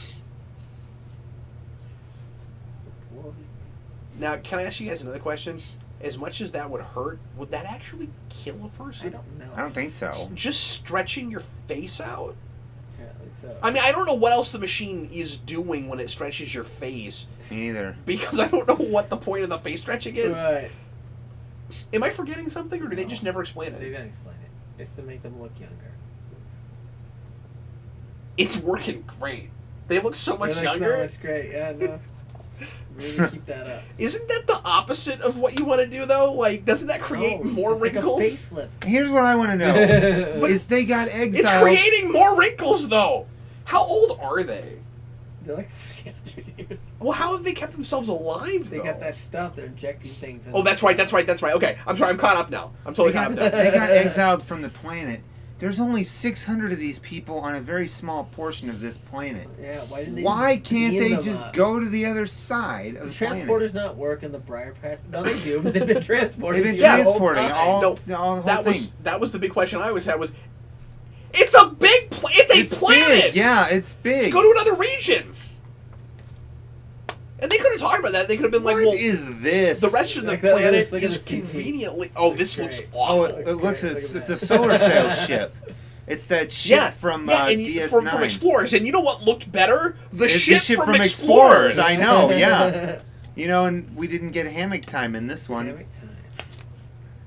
Now, can I ask you guys another question? As much as that would hurt, would that actually kill a person? I don't know. I don't think so. Just stretching your face out? Apparently so. I mean, I don't know what else the machine is doing when it stretches your face, Me neither. because I don't know what the point of the face stretching is. Right. Am I forgetting something, or do they just never explain They it? didn't explain it. It's to make them look younger. It's working great. They look so much They look younger. So much great. Yeah, no. Really keep that up. Isn't that the opposite of what you want to do, though? Like, doesn't that create No, more it's like wrinkles? a facelift. Here's what I want to know. But is they got It's exiled. creating more wrinkles, though. How old are they? They're like 300 years. Well, how have they kept themselves alive, They though? got that stuff. They're injecting things. Oh, that's right. Okay, I'm sorry. I'm caught up now. I'm totally caught up now. They got exiled from the planet. There's only 600 of these people on a very small portion of this planet. Yeah, why didn't they Why just can't beam they them just up? go to the other side of The the planet? transporters not work in the Briar Patch? No, they do, but they've been transporting. They've been people the whole transporting time. all No, the whole that thing. was the big question I always had was, it's a big it's a planet. Big. Yeah, it's big. Go to another region. And they could have talked about that. They could have been What like, well, is this? the rest of the Look at planet this, look at is this TV. conveniently. Oh, this It's looks great. awful. Oh, it looks Look at it's that. a solar sail ship. It's that ship from and DS9. from Explorers. And you know what looked better? The It's ship, the ship from Explorers. Explorers. I know, yeah. You know, and we didn't get hammock time in this one. Hammock time.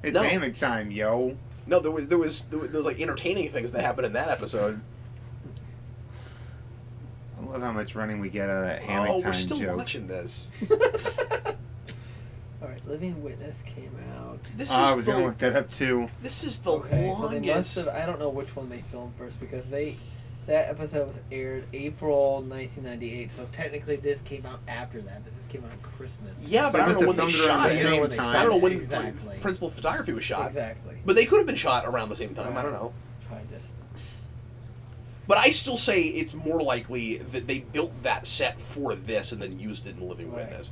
It's No. hammock time, yo. No, there was like entertaining things that happened in that episode. I love how much running we get out of that hammock time we're still joke. watching this. All right, Living Witness came out. This Oh, I is was going to the look that up too. this is the Okay, so they must longest. have. I don't know which one they filmed first because that episode was aired April 1998. So technically, this came out after that. This came out on Christmas. Yeah, So but I they don't know when must they have filmed shot it it. around the same when they time. I don't know when exactly. principal photography was shot. Exactly. But they could have been shot around the same time. I don't know. Probably just. But I still say it's more likely that they built that set for this and then used it in Living Right. Witness.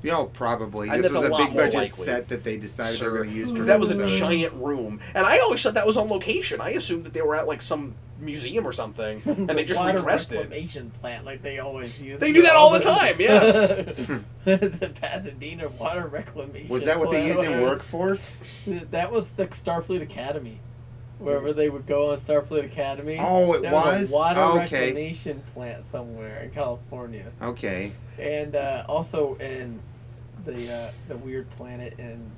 Yeah, probably. I think This that's was a a lot big more budget likely. set that they decided they were Sure. going to use. Because for that was a this episode. giant room. And I always thought that was on location. I assumed that they were at like some museum or something and they just water redressed it. reclamation plant like they always use. They do that all the time, yeah. The Pasadena water reclamation. Was that what they used in plant. Workforce? That was the Starfleet Academy. Wherever they would go on Starfleet Academy. Oh, it There was? a water Oh, okay. reclamation plant somewhere in California, Okay. and also in the weird planet in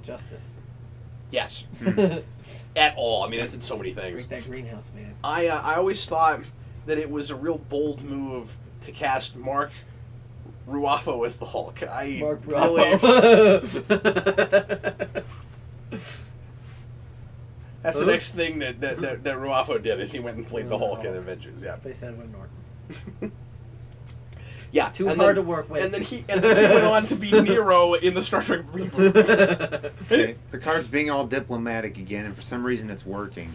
Justice. Yes. Hmm. At all. I mean, it's in so many things. Break that greenhouse, man. I always thought that it was a real bold move to cast Mark Ruffalo as the Hulk. Mark really, Ruffalo. That's the next thing that Ruffalo did, is he went and played the Hulk in Avengers. Yeah. They said Edward Norton. Yeah. Too hard to work with. And then he went on to be Nero in the Star Trek reboot. Okay. Picard's being all diplomatic again, and for some reason it's working.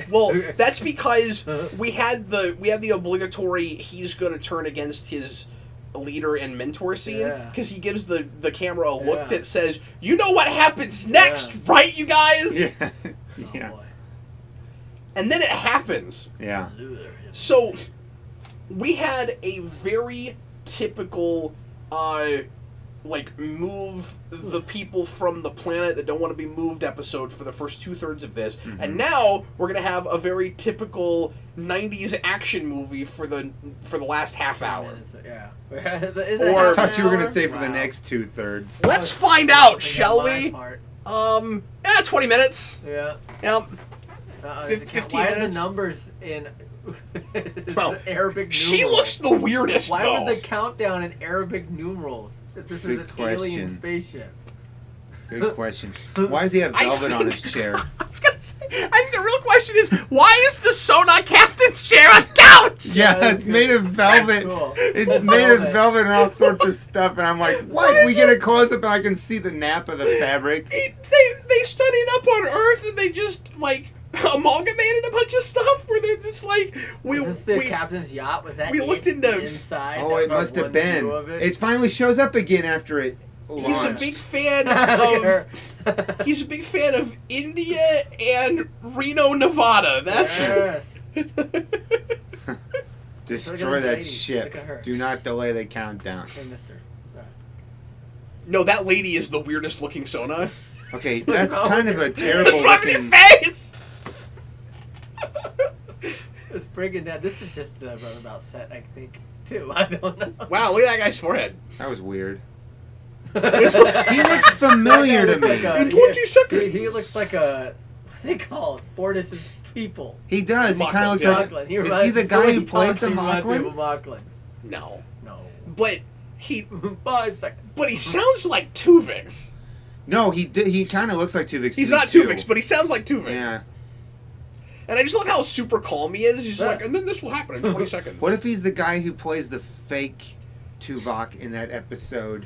Well, that's because we had the obligatory he's going to turn against his leader and mentor scene, because he gives the camera a look that says, "You know what happens next, right, you guys?" Yeah. Yeah. Oh, and then it happens. Yeah. So we had a very typical move the people from the planet that don't want to be moved episode for the first 2/3 of this, and now we're gonna have a very typical 90s action movie for the last half hour. Yeah. Or I thought you were gonna say for the next 2/3. Let's find out, shall we? 20 minutes. Yeah. Yep. 15 Why minutes. Are the numbers in Arabic numerals? She looks the weirdest. Why though. would the countdown in Arabic numerals? This is an alien spaceship. Good question. Why does he have velvet on his chair? I was gonna say, I think the real question is, why is the Sona captain's chair a couch? Yeah, it's made of velvet. Cool. It's made of velvet and all sorts of stuff, and I'm like, what? We get a close up and I can see the nap of the fabric. They studied up on Earth and they just amalgamated a bunch of stuff where they're just like the captain's yacht? Was that we looked into inside? Oh, it must have been. It finally shows up again after it launched. He's a big fan of he's a big fan of India and Reno, Nevada. That's Destroy that ship. Do not delay the countdown. No, that lady is the weirdest looking Sona. Okay, that's kind of a terrible What's wrong with your looking face? It's friggin' dead. This is just a runabout set, I think, too. I don't know. Wow, look at that guy's forehead. That was weird. He looks familiar to me. In 20 seconds. He looks like a, what do they call it? Bortus's people. He does. He kind of looks like. Mocklin. Is he the guy who plays the Mocklin? No. No. But he 5 seconds. But he sounds like Tuvix. No, he kind of looks like Tuvix. He's not Tuvix, but he sounds like Tuvix. Yeah. And I just love how super calm he is. He's like, and then this will happen in 20 seconds. What if he's the guy who plays the fake Tuvok in that episode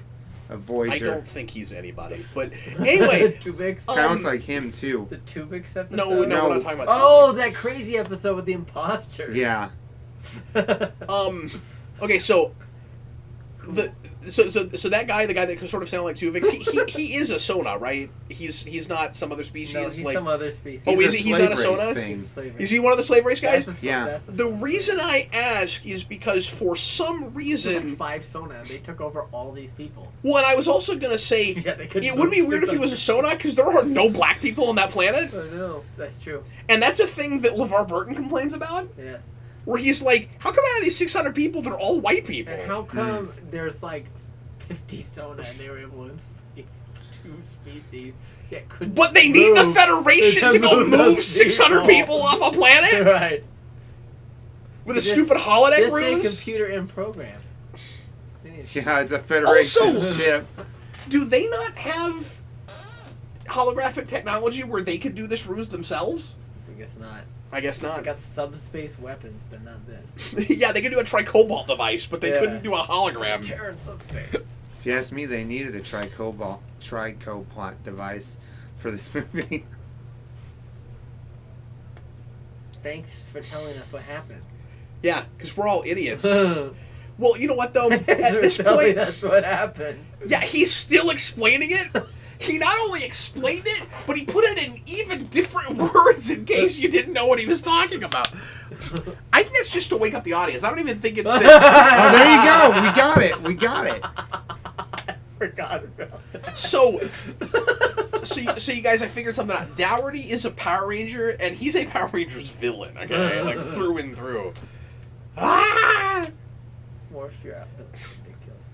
of Voyager? I don't think he's anybody. But anyway. Tuvix? Sounds like him, too. The Tuvix episode? No, we're not talking about Tuvix. Oh, that crazy episode with the imposter. Yeah. Okay, so so that guy, the guy that sort of sounded like Tuvix, he is a Sona, right? He's not some other species. No, he's some other species. Oh, is he? He's not a Sona? Is he one of the slave race guys? Yeah. The reason I ask is because for some reason... There's 5 Sona, and they took over all these people. Well, and I was also going to say, it would be weird if he was a Sona, because there are no black people on that planet. I know, that's true. And that's a thing that LeVar Burton complains about. Yes. Where he's like, how come out of these 600 people, they're all white people? And how come there's like 50 Sona and they were able to enslave 2 species? But they need the Federation to go move 600 people off a planet? Right. With a stupid holodeck ruse? This is a computer in program. Yeah, it's a Federation also, ship. Do they not have holographic technology where they could do this ruse themselves? I guess not. I guess not. They got subspace weapons, but not this. Yeah, they could do a tricobalt device, but they couldn't do a hologram. Terran subspace. If you ask me, they needed a tricoplot device for this movie. Thanks for telling us what happened. Yeah, because we're all idiots. Well, you know what, though? At this Tell me point... that's what happened. Yeah, he's still explaining it. He not only explained it, but he put it in even different words in case you didn't know what he was talking about. I think that's just to wake up the audience. I don't even think it's that. Oh, there you go. We got it. I forgot about that. So you guys, I figured something out. Dougherty is a Power Ranger, and he's a Power Ranger's villain, okay? Like, through and through. Ah! More strap. Ridiculous.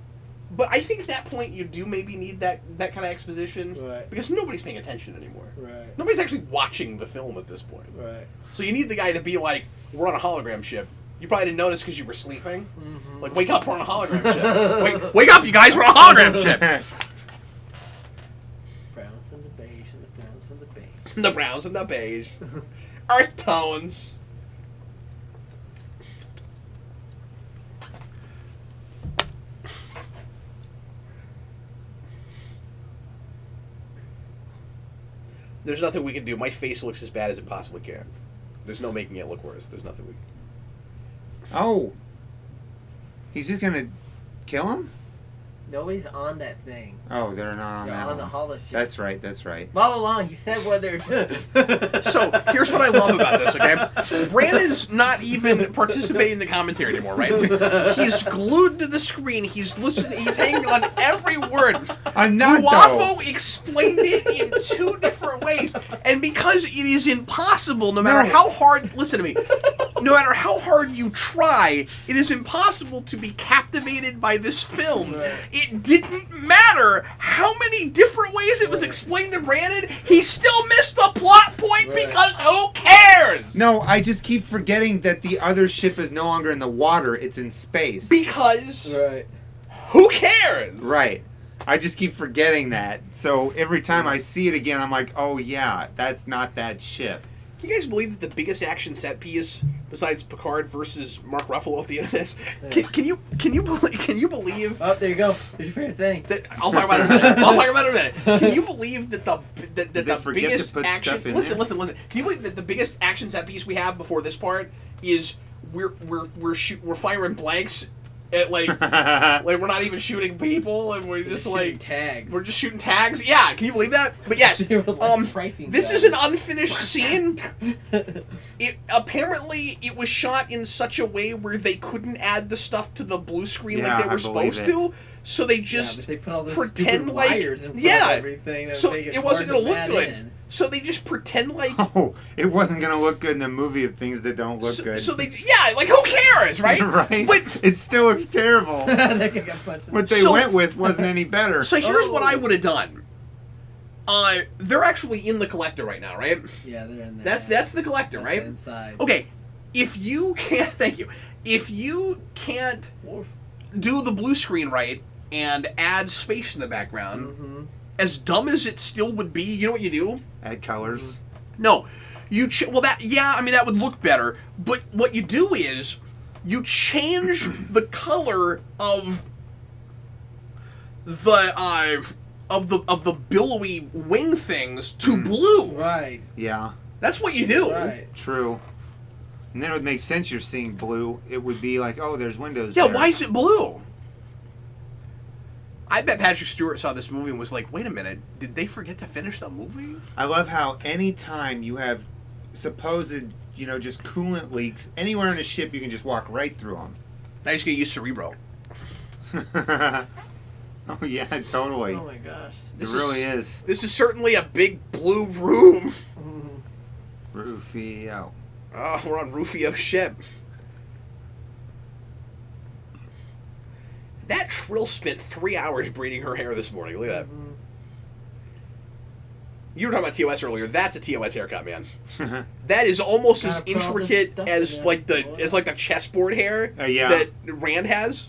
But I think at that point you do maybe need that kind of exposition. Right. Because nobody's paying attention anymore. Right. Nobody's actually watching the film at this point. Right. So you need the guy to be like, we're on a hologram ship. You probably didn't notice because you were sleeping. Mm-hmm. Like, wake up, we're on a hologram ship. Wake up, you guys, we're on a hologram ship. and the beige and the browns and the beige. The browns and the beige. Earth tones. There's nothing we can do. My face looks as bad as it possibly can. There's no making it look worse. There's nothing we can. Oh. He's just gonna kill him? Nobody's on that thing. Oh, they're not on They're that on one. the holo ship. That's right, that's right. All along, he said whether. So, here's what I love about this, okay? Brandon's not even participating in the commentary anymore, right? He's glued to the screen. He's listening. He's hanging on every word. I'm not, Guafo explained it in 2 different ways. And because it is impossible, no matter how hard... Listen to me. No matter how hard you try, it is impossible to be captivated by this film. Right. It didn't matter how many different ways it was explained to Brandon. He still missed the plot point because who cares? No, I just keep forgetting that the other ship is no longer in the water. It's in space. Because Right. who cares? Right. I just keep forgetting that. So every time I see it again, I'm like, oh yeah, that's not that ship. Can you guys believe that the biggest action set piece, besides Picard versus Mark Ruffalo at the end of this, can you believe? Oh, there you go. There's your favorite thing. That, I'll talk about it in a minute. Can you believe that the biggest to put action? stuff in Listen. there? Can you believe that the biggest action set piece we have before this part is we're firing blanks at like we're not even shooting people and we're just like tags. we're just shooting tags. Yeah, can you believe that? But yes, this is an unfinished scene. It apparently it was shot in such a way where they couldn't add the stuff to the blue screen like they were supposed to. So they just they put all those pretend like wires in front of everything so it wasn't going to look good. So they just pretend like it wasn't going to look good in a movie of things that don't look good. So they like who cares, right? Right. But it still looks terrible. What they went with wasn't any better. So here's what I would have done. They're actually in the collector right now, right? Yeah, they're in there. That's the collector, right? Inside. Okay. If you can't, thank you. If you can't do the blue screen right and add space in the background, as dumb as it still would be, you know what you do? Add colors. No, that would look better. But what you do is you change the color of the billowy wing things to blue. Right. Yeah. That's what you do. Right. True. And then it would make sense you're seeing blue. It would be like, oh, there's windows Yeah, there. why is it blue? I bet Patrick Stewart saw this movie and was like, wait a minute, did they forget to finish the movie? I love how any time you have supposed, just coolant leaks, anywhere on a ship you can just walk right through them. I just gonna use Cerebro. Oh, yeah, totally. Oh, my gosh. It really is. This is certainly a big blue room. Rufio. Oh, we're on Rufio's ship. That Trill spent 3 hours braiding her hair this morning. Look at that. You were talking about TOS earlier. That's a TOS haircut, man. That is almost as intricate as like the chessboard hair that Rand has.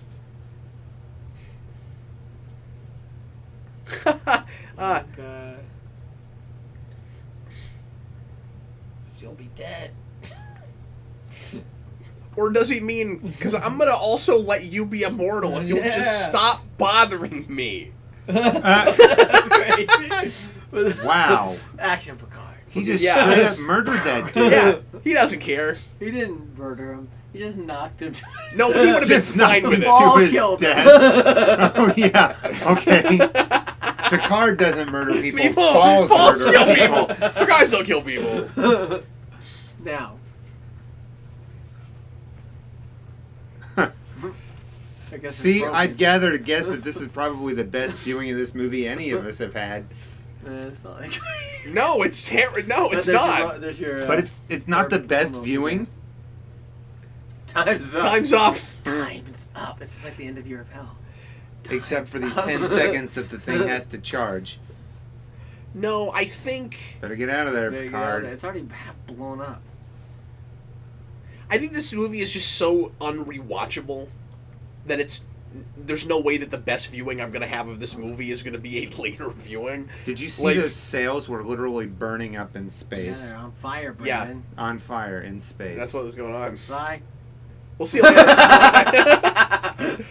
She'll be dead. Or does he mean, because I'm going to also let you be immortal if you'll just stop bothering me? Wow. Action Picard. He just straight up murdered that dude. Yeah, he doesn't care. He didn't murder him. He just knocked him. No, he would have been fine with it. All killed him. Oh, yeah. Okay. Picard doesn't murder people. Falls kill people. Picards don't kill people. Now. See, I'd gather to guess that this is probably the best viewing of this movie any of us have had. It's not like no, it's no, it's not. But it's not the best viewing. Time's up. Time's up. Time's up. It's just like the end of Year of Hell. Except for these 10 seconds that the thing has to charge. No, I think... Better get out of there, Picard. It's already half blown up. I think this movie is just so unrewatchable that it's there's no way that the best viewing I'm going to have of this movie is going to be a later viewing. Did you see the sails were literally burning up in space? Yeah, they're on fire, Brandon. Yeah, on fire in space. That's what was going on. Bye. We'll see you later.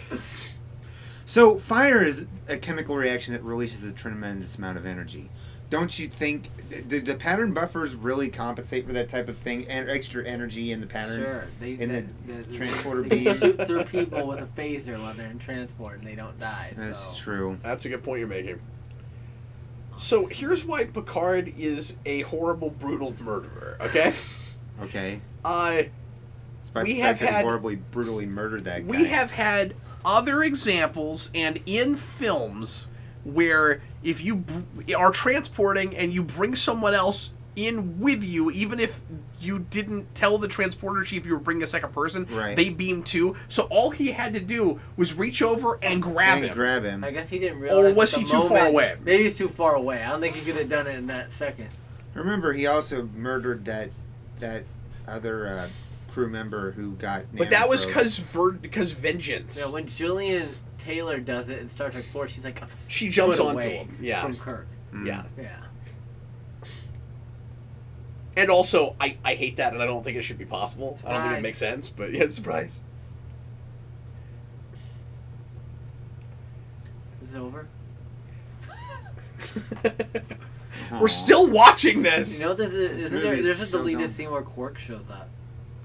So, fire is a chemical reaction that releases a tremendous amount of energy. Don't you think, did the pattern buffers really compensate for that type of thing? And extra energy in the pattern? Sure. The transporter they beam? shoot through people with a phaser while they're in transport and they don't die. That's so. true. That's a good point you're making. So here's why Picard is a horrible, brutal murderer, okay? Okay. We we have have had horribly, brutally murdered that guy. We have had other examples and in films where if you are transporting and you bring someone else in with you, even if you didn't tell the transporter chief you were bringing a second person, right, they beam too. So all he had to do was reach over and grab him. I guess he didn't realize. Or was he too far away? Maybe he's too far away. I don't think he could have done it in that second. Remember, he also murdered that other crew member who got. But that was because vengeance. Yeah, when Julian Taylor does it in Star Trek 4, she's like she jumps onto him. Yeah. From Kirk. Yeah. Yeah. And also, I hate that, and I don't think it should be possible. Surprise. I don't think it makes sense, but yeah, surprise. Is it over? We're still watching this. You know, there's a still deleted going. scene where Quark shows up.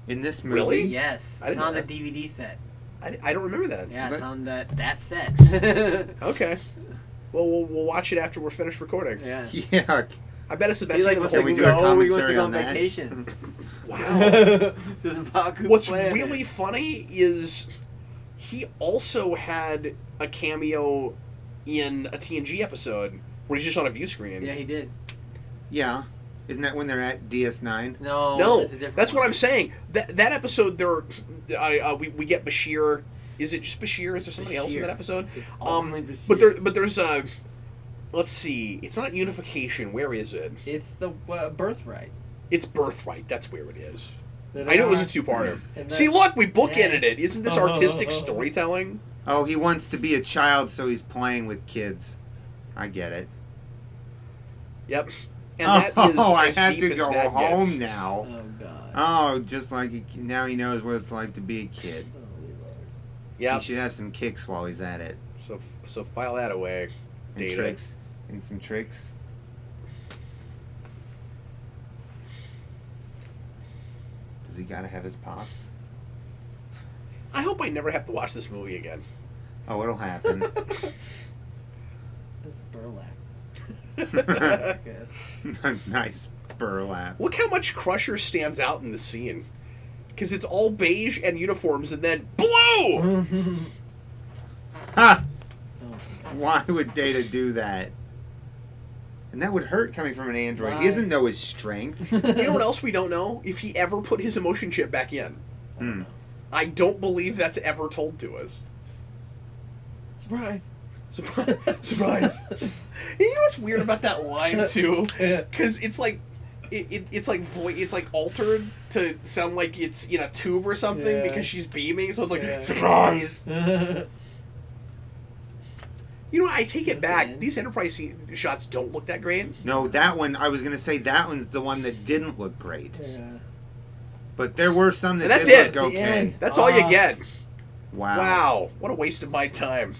In this movie? Really? Yes. I didn't It's on know the DVD set. I don't remember that. Yeah, it's on that set. Okay. Well, we'll watch it after we're finished recording. Yeah. Yeah. I bet it's the best He's scene like, in the Can we whole do a movie. we went to commentary go on on that? vacation. Wow. Just Baku What's planet. really funny is he also had a cameo in a TNG episode where he's just on a view screen. Yeah, he did. Yeah. Isn't that when they're at DS9? No, it's a different that's what one. I'm saying. That episode, we get Bashir. Is it just Bashir? Is there somebody else in that episode? It's only Bashir. But there's let's see. It's not Unification. Where is it? It's the Birthright. It's Birthright. That's where it is. They're I knew it was a not- two-parter. and See, that- look, we bookended Yeah. it. Isn't this artistic storytelling? Oh, he wants to be a child, so he's playing with kids. I get it. Yep. And that is I as have deep to as go that home gets. now. Oh God. Oh, just like now he knows what it's like to be a kid. Yep. He should have some kicks while he's at it. So file that away. And Data. tricks. And some tricks. Does he gotta have his pops? I hope I never have to watch this movie again. Oh, it'll happen. It's burlap. I guess. Nice burlap. Look how much Crusher stands out in the scene. Because it's all beige and uniforms, and then blue! Ha! Oh, Why would Data do that? And that would hurt coming from an android. He doesn't know his strength. You know what else we don't know? If he ever put his emotion chip back in. Hmm. I don't believe that's ever told to us. Surprise. Surprise. You know what's weird about that line, too? Because it's like... It's like altered to sound like it's in a tube or something because she's beaming, so it's like surprise. You know what? I take it back. These Enterprise shots don't look that great. No, that one, I was going to say that one's the one that didn't look great. Yeah. But there were some that And did that's look it. okay. That's all you get. Wow. Wow, what a waste of my time.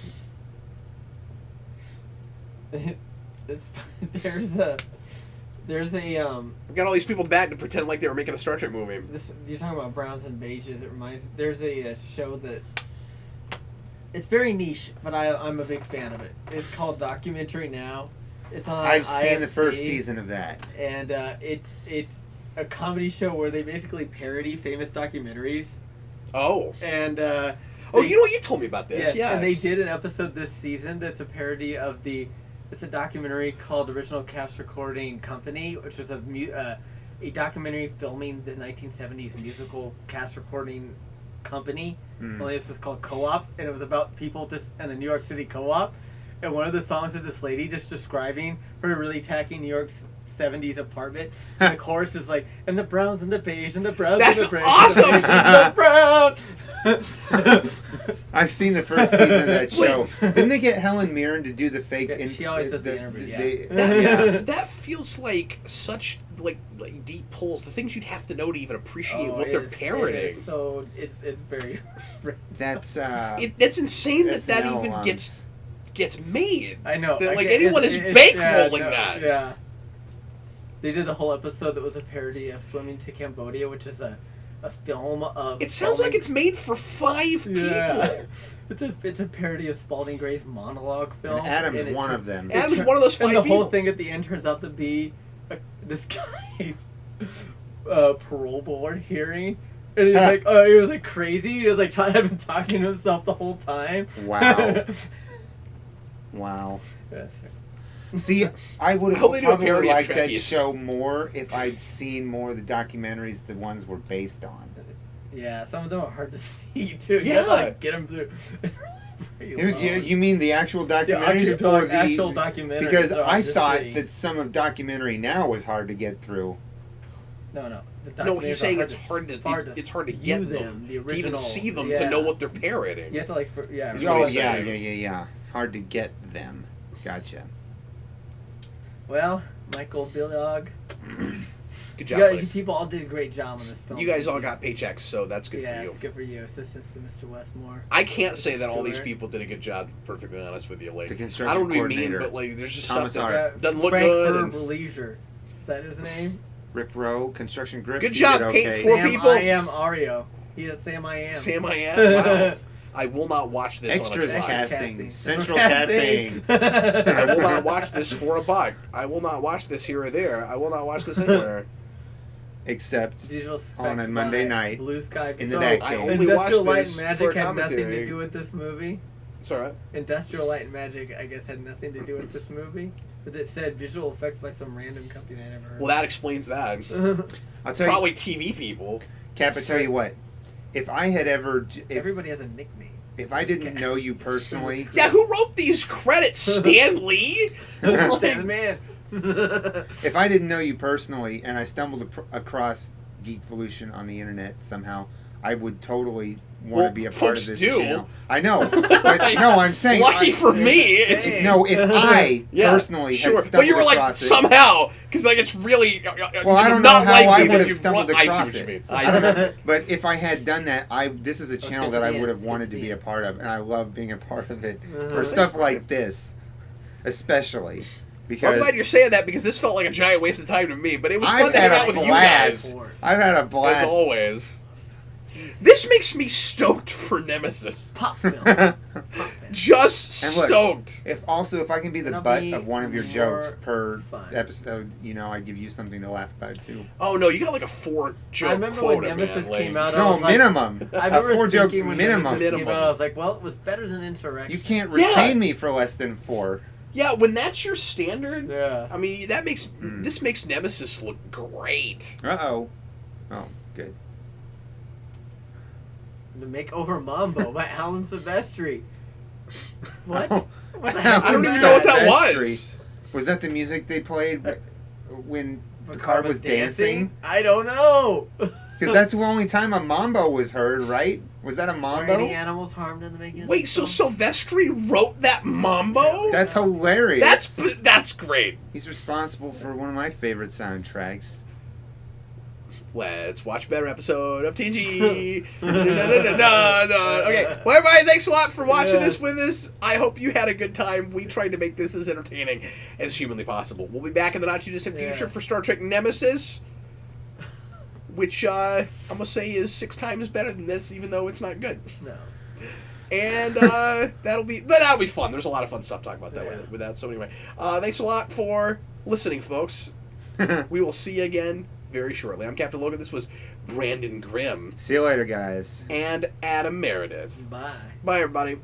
There's a I've got all these people back to pretend like they were making a Star Trek movie. you're talking about browns and beiges. It reminds. There's a show that it's very niche, but I'm a big fan of it. It's called Documentary Now. It's on. I've seen the IFC, first season of that. and it's a comedy show where they basically parody famous documentaries. Oh. And You know what? You told me about this. yes, Yeah. and they did an episode this season that's a parody of it's a documentary called Original Cast Recording Company, which was a documentary filming the 1970s musical cast recording company. Only this was called Co-op, and it was about people just in a New York City co-op. And one of the songs is this lady just describing her really tacky New York 70s apartment. And the chorus is like, and the browns and the beige and the browns That's and the beige awesome! and the beige and the brown. I've seen the first season of that show. Didn't they get Helen Mirren to do the fake? Yeah, she always does the interview. That feels like such like deep pulls. The things you'd have to know to even appreciate what they're parroting. So it's very. That's that's insane that no, even gets made. I know. That, like anyone is bankrolling that. Yeah. They did a whole episode that was a parody of Swimming to Cambodia, which is a film of. It sounds like it's made for 5 people. It's a parody of Spalding Gray's monologue film. And Adam's one of them. Adam's one of those 5 people. And the people. whole thing at the end turns out to be this guy's parole board hearing. And he's like, he was like crazy. He was like, had been talking to himself the whole time. Wow. Wow. Yes. See, I would I have hope they do a probably parody of liked that Trekkies. show more if I'd seen more of the documentaries the ones were based on. Yeah, some of them are hard to see too. You Yeah. have to, like, get them through. You mean the actual documentaries or the actual documentaries? Because are I just thought pretty- that some of documentary now was hard to get through. No. No, he's saying it's hard to view get them, the to original, even see them, to know what they're parroting. You have to Oh yeah. Hard to get them. Gotcha. Well, Michael Bilog. Good job, buddy. People all did a great job on this film. You guys all got paychecks, so that's good for you. it's good for you. Assistance to Mr. Westmore. I can't say that all these Stewart. people did a good job, to be perfectly honest with you. Like, The construction I don't want to be mean, coordinator, but like, there's just Thomas stuff Hart. that doesn't look Frank good. Verb Leisure. Is that his name? Rick Rowe, construction grip. Good he job, did paint okay. for Sam people. I am Ario. He's Sam I am. Sam I am. Wow. I will not watch this Extras on a slide. casting. Central casting. I will not watch this for a buck. I will not watch this here or there. I will not watch this anywhere. Except Visual effects on a Monday by night Blue Sky. in the Batcave. I only watch Industrial Light this and for Magic had nothing commentary. to do with this movie. It's alright. Industrial Light and Magic, I guess, had nothing to do with this movie. But it said visual effects by some random company I never heard Well, that explains that. I'll tell Probably you, TV people. Cap, I tell you what. If I had ever, Everybody has a nickname. if I didn't know you personally, Yeah, who wrote these credits? Stan Lee? Stand man. if I didn't know you personally, and I stumbled across Geekvolution on the internet somehow, I would totally want Well, to be a part of folks this do. channel. I know, but no, I'm saying Lucky for me, it's no. If I yeah, personally sure. had But you stumbled were like across it, somehow, because like it's really. well, I don't know not how like I me that would have you stumbled I see across what you it. mean. I don't know. But if I had done that, this is a channel get that to I the would end. have Let's wanted get to to be the a part of, and I love being a part of it for that's stuff like this, especially I'm because glad you're saying that because this felt like a giant waste of time to me, but it was fun I've to hang had out a with you guys. blast. I've had a As blast. always. This makes me stoked for Nemesis. Pop film. Just And look, stoked. If I can be the That'll butt be of one of your more jokes per fun. episode, I give you something to laugh about too. Oh no, you got like a 4-joke I remember quota, when Nemesis man. Like, came out. I No, was like- minimum. I A remember 4-joke thinking when minimum. Nemesis came out, I was like, well, it was better than Insurrection. You can't Yeah. retain me for less than 4. Yeah, when that's your standard, Yeah. I mean that makes this makes Nemesis look great. Oh, good. The Makeover Mambo by Alan Silvestri. What? Oh. What the I heck don't was even know what that Silvestri. was. Was that the music they played when Picard was dancing? I don't know. Because that's the only time a mambo was heard, right? Was that a Were any mambo? animals harmed in the making of Wait, this so film? Silvestri wrote that mambo? That's hilarious. That's great. He's responsible for one of my favorite soundtracks. Let's watch a better episode of TNG. Okay, well, everybody, thanks a lot for watching this with us. I hope you had a good time. We tried to make this as entertaining as humanly possible. We'll be back in the not-too-distant future for Star Trek Nemesis, which I'm going to say is 6 times better than this, even though it's not good. No. And that'll be fun. There's a lot of fun stuff to talk about that with that. So anyway, thanks a lot for listening, folks. We will see you again very shortly. I'm Captain Logan. This was Brandon Grimm. See you later, guys. And Adam Meredith. Bye. Bye, everybody.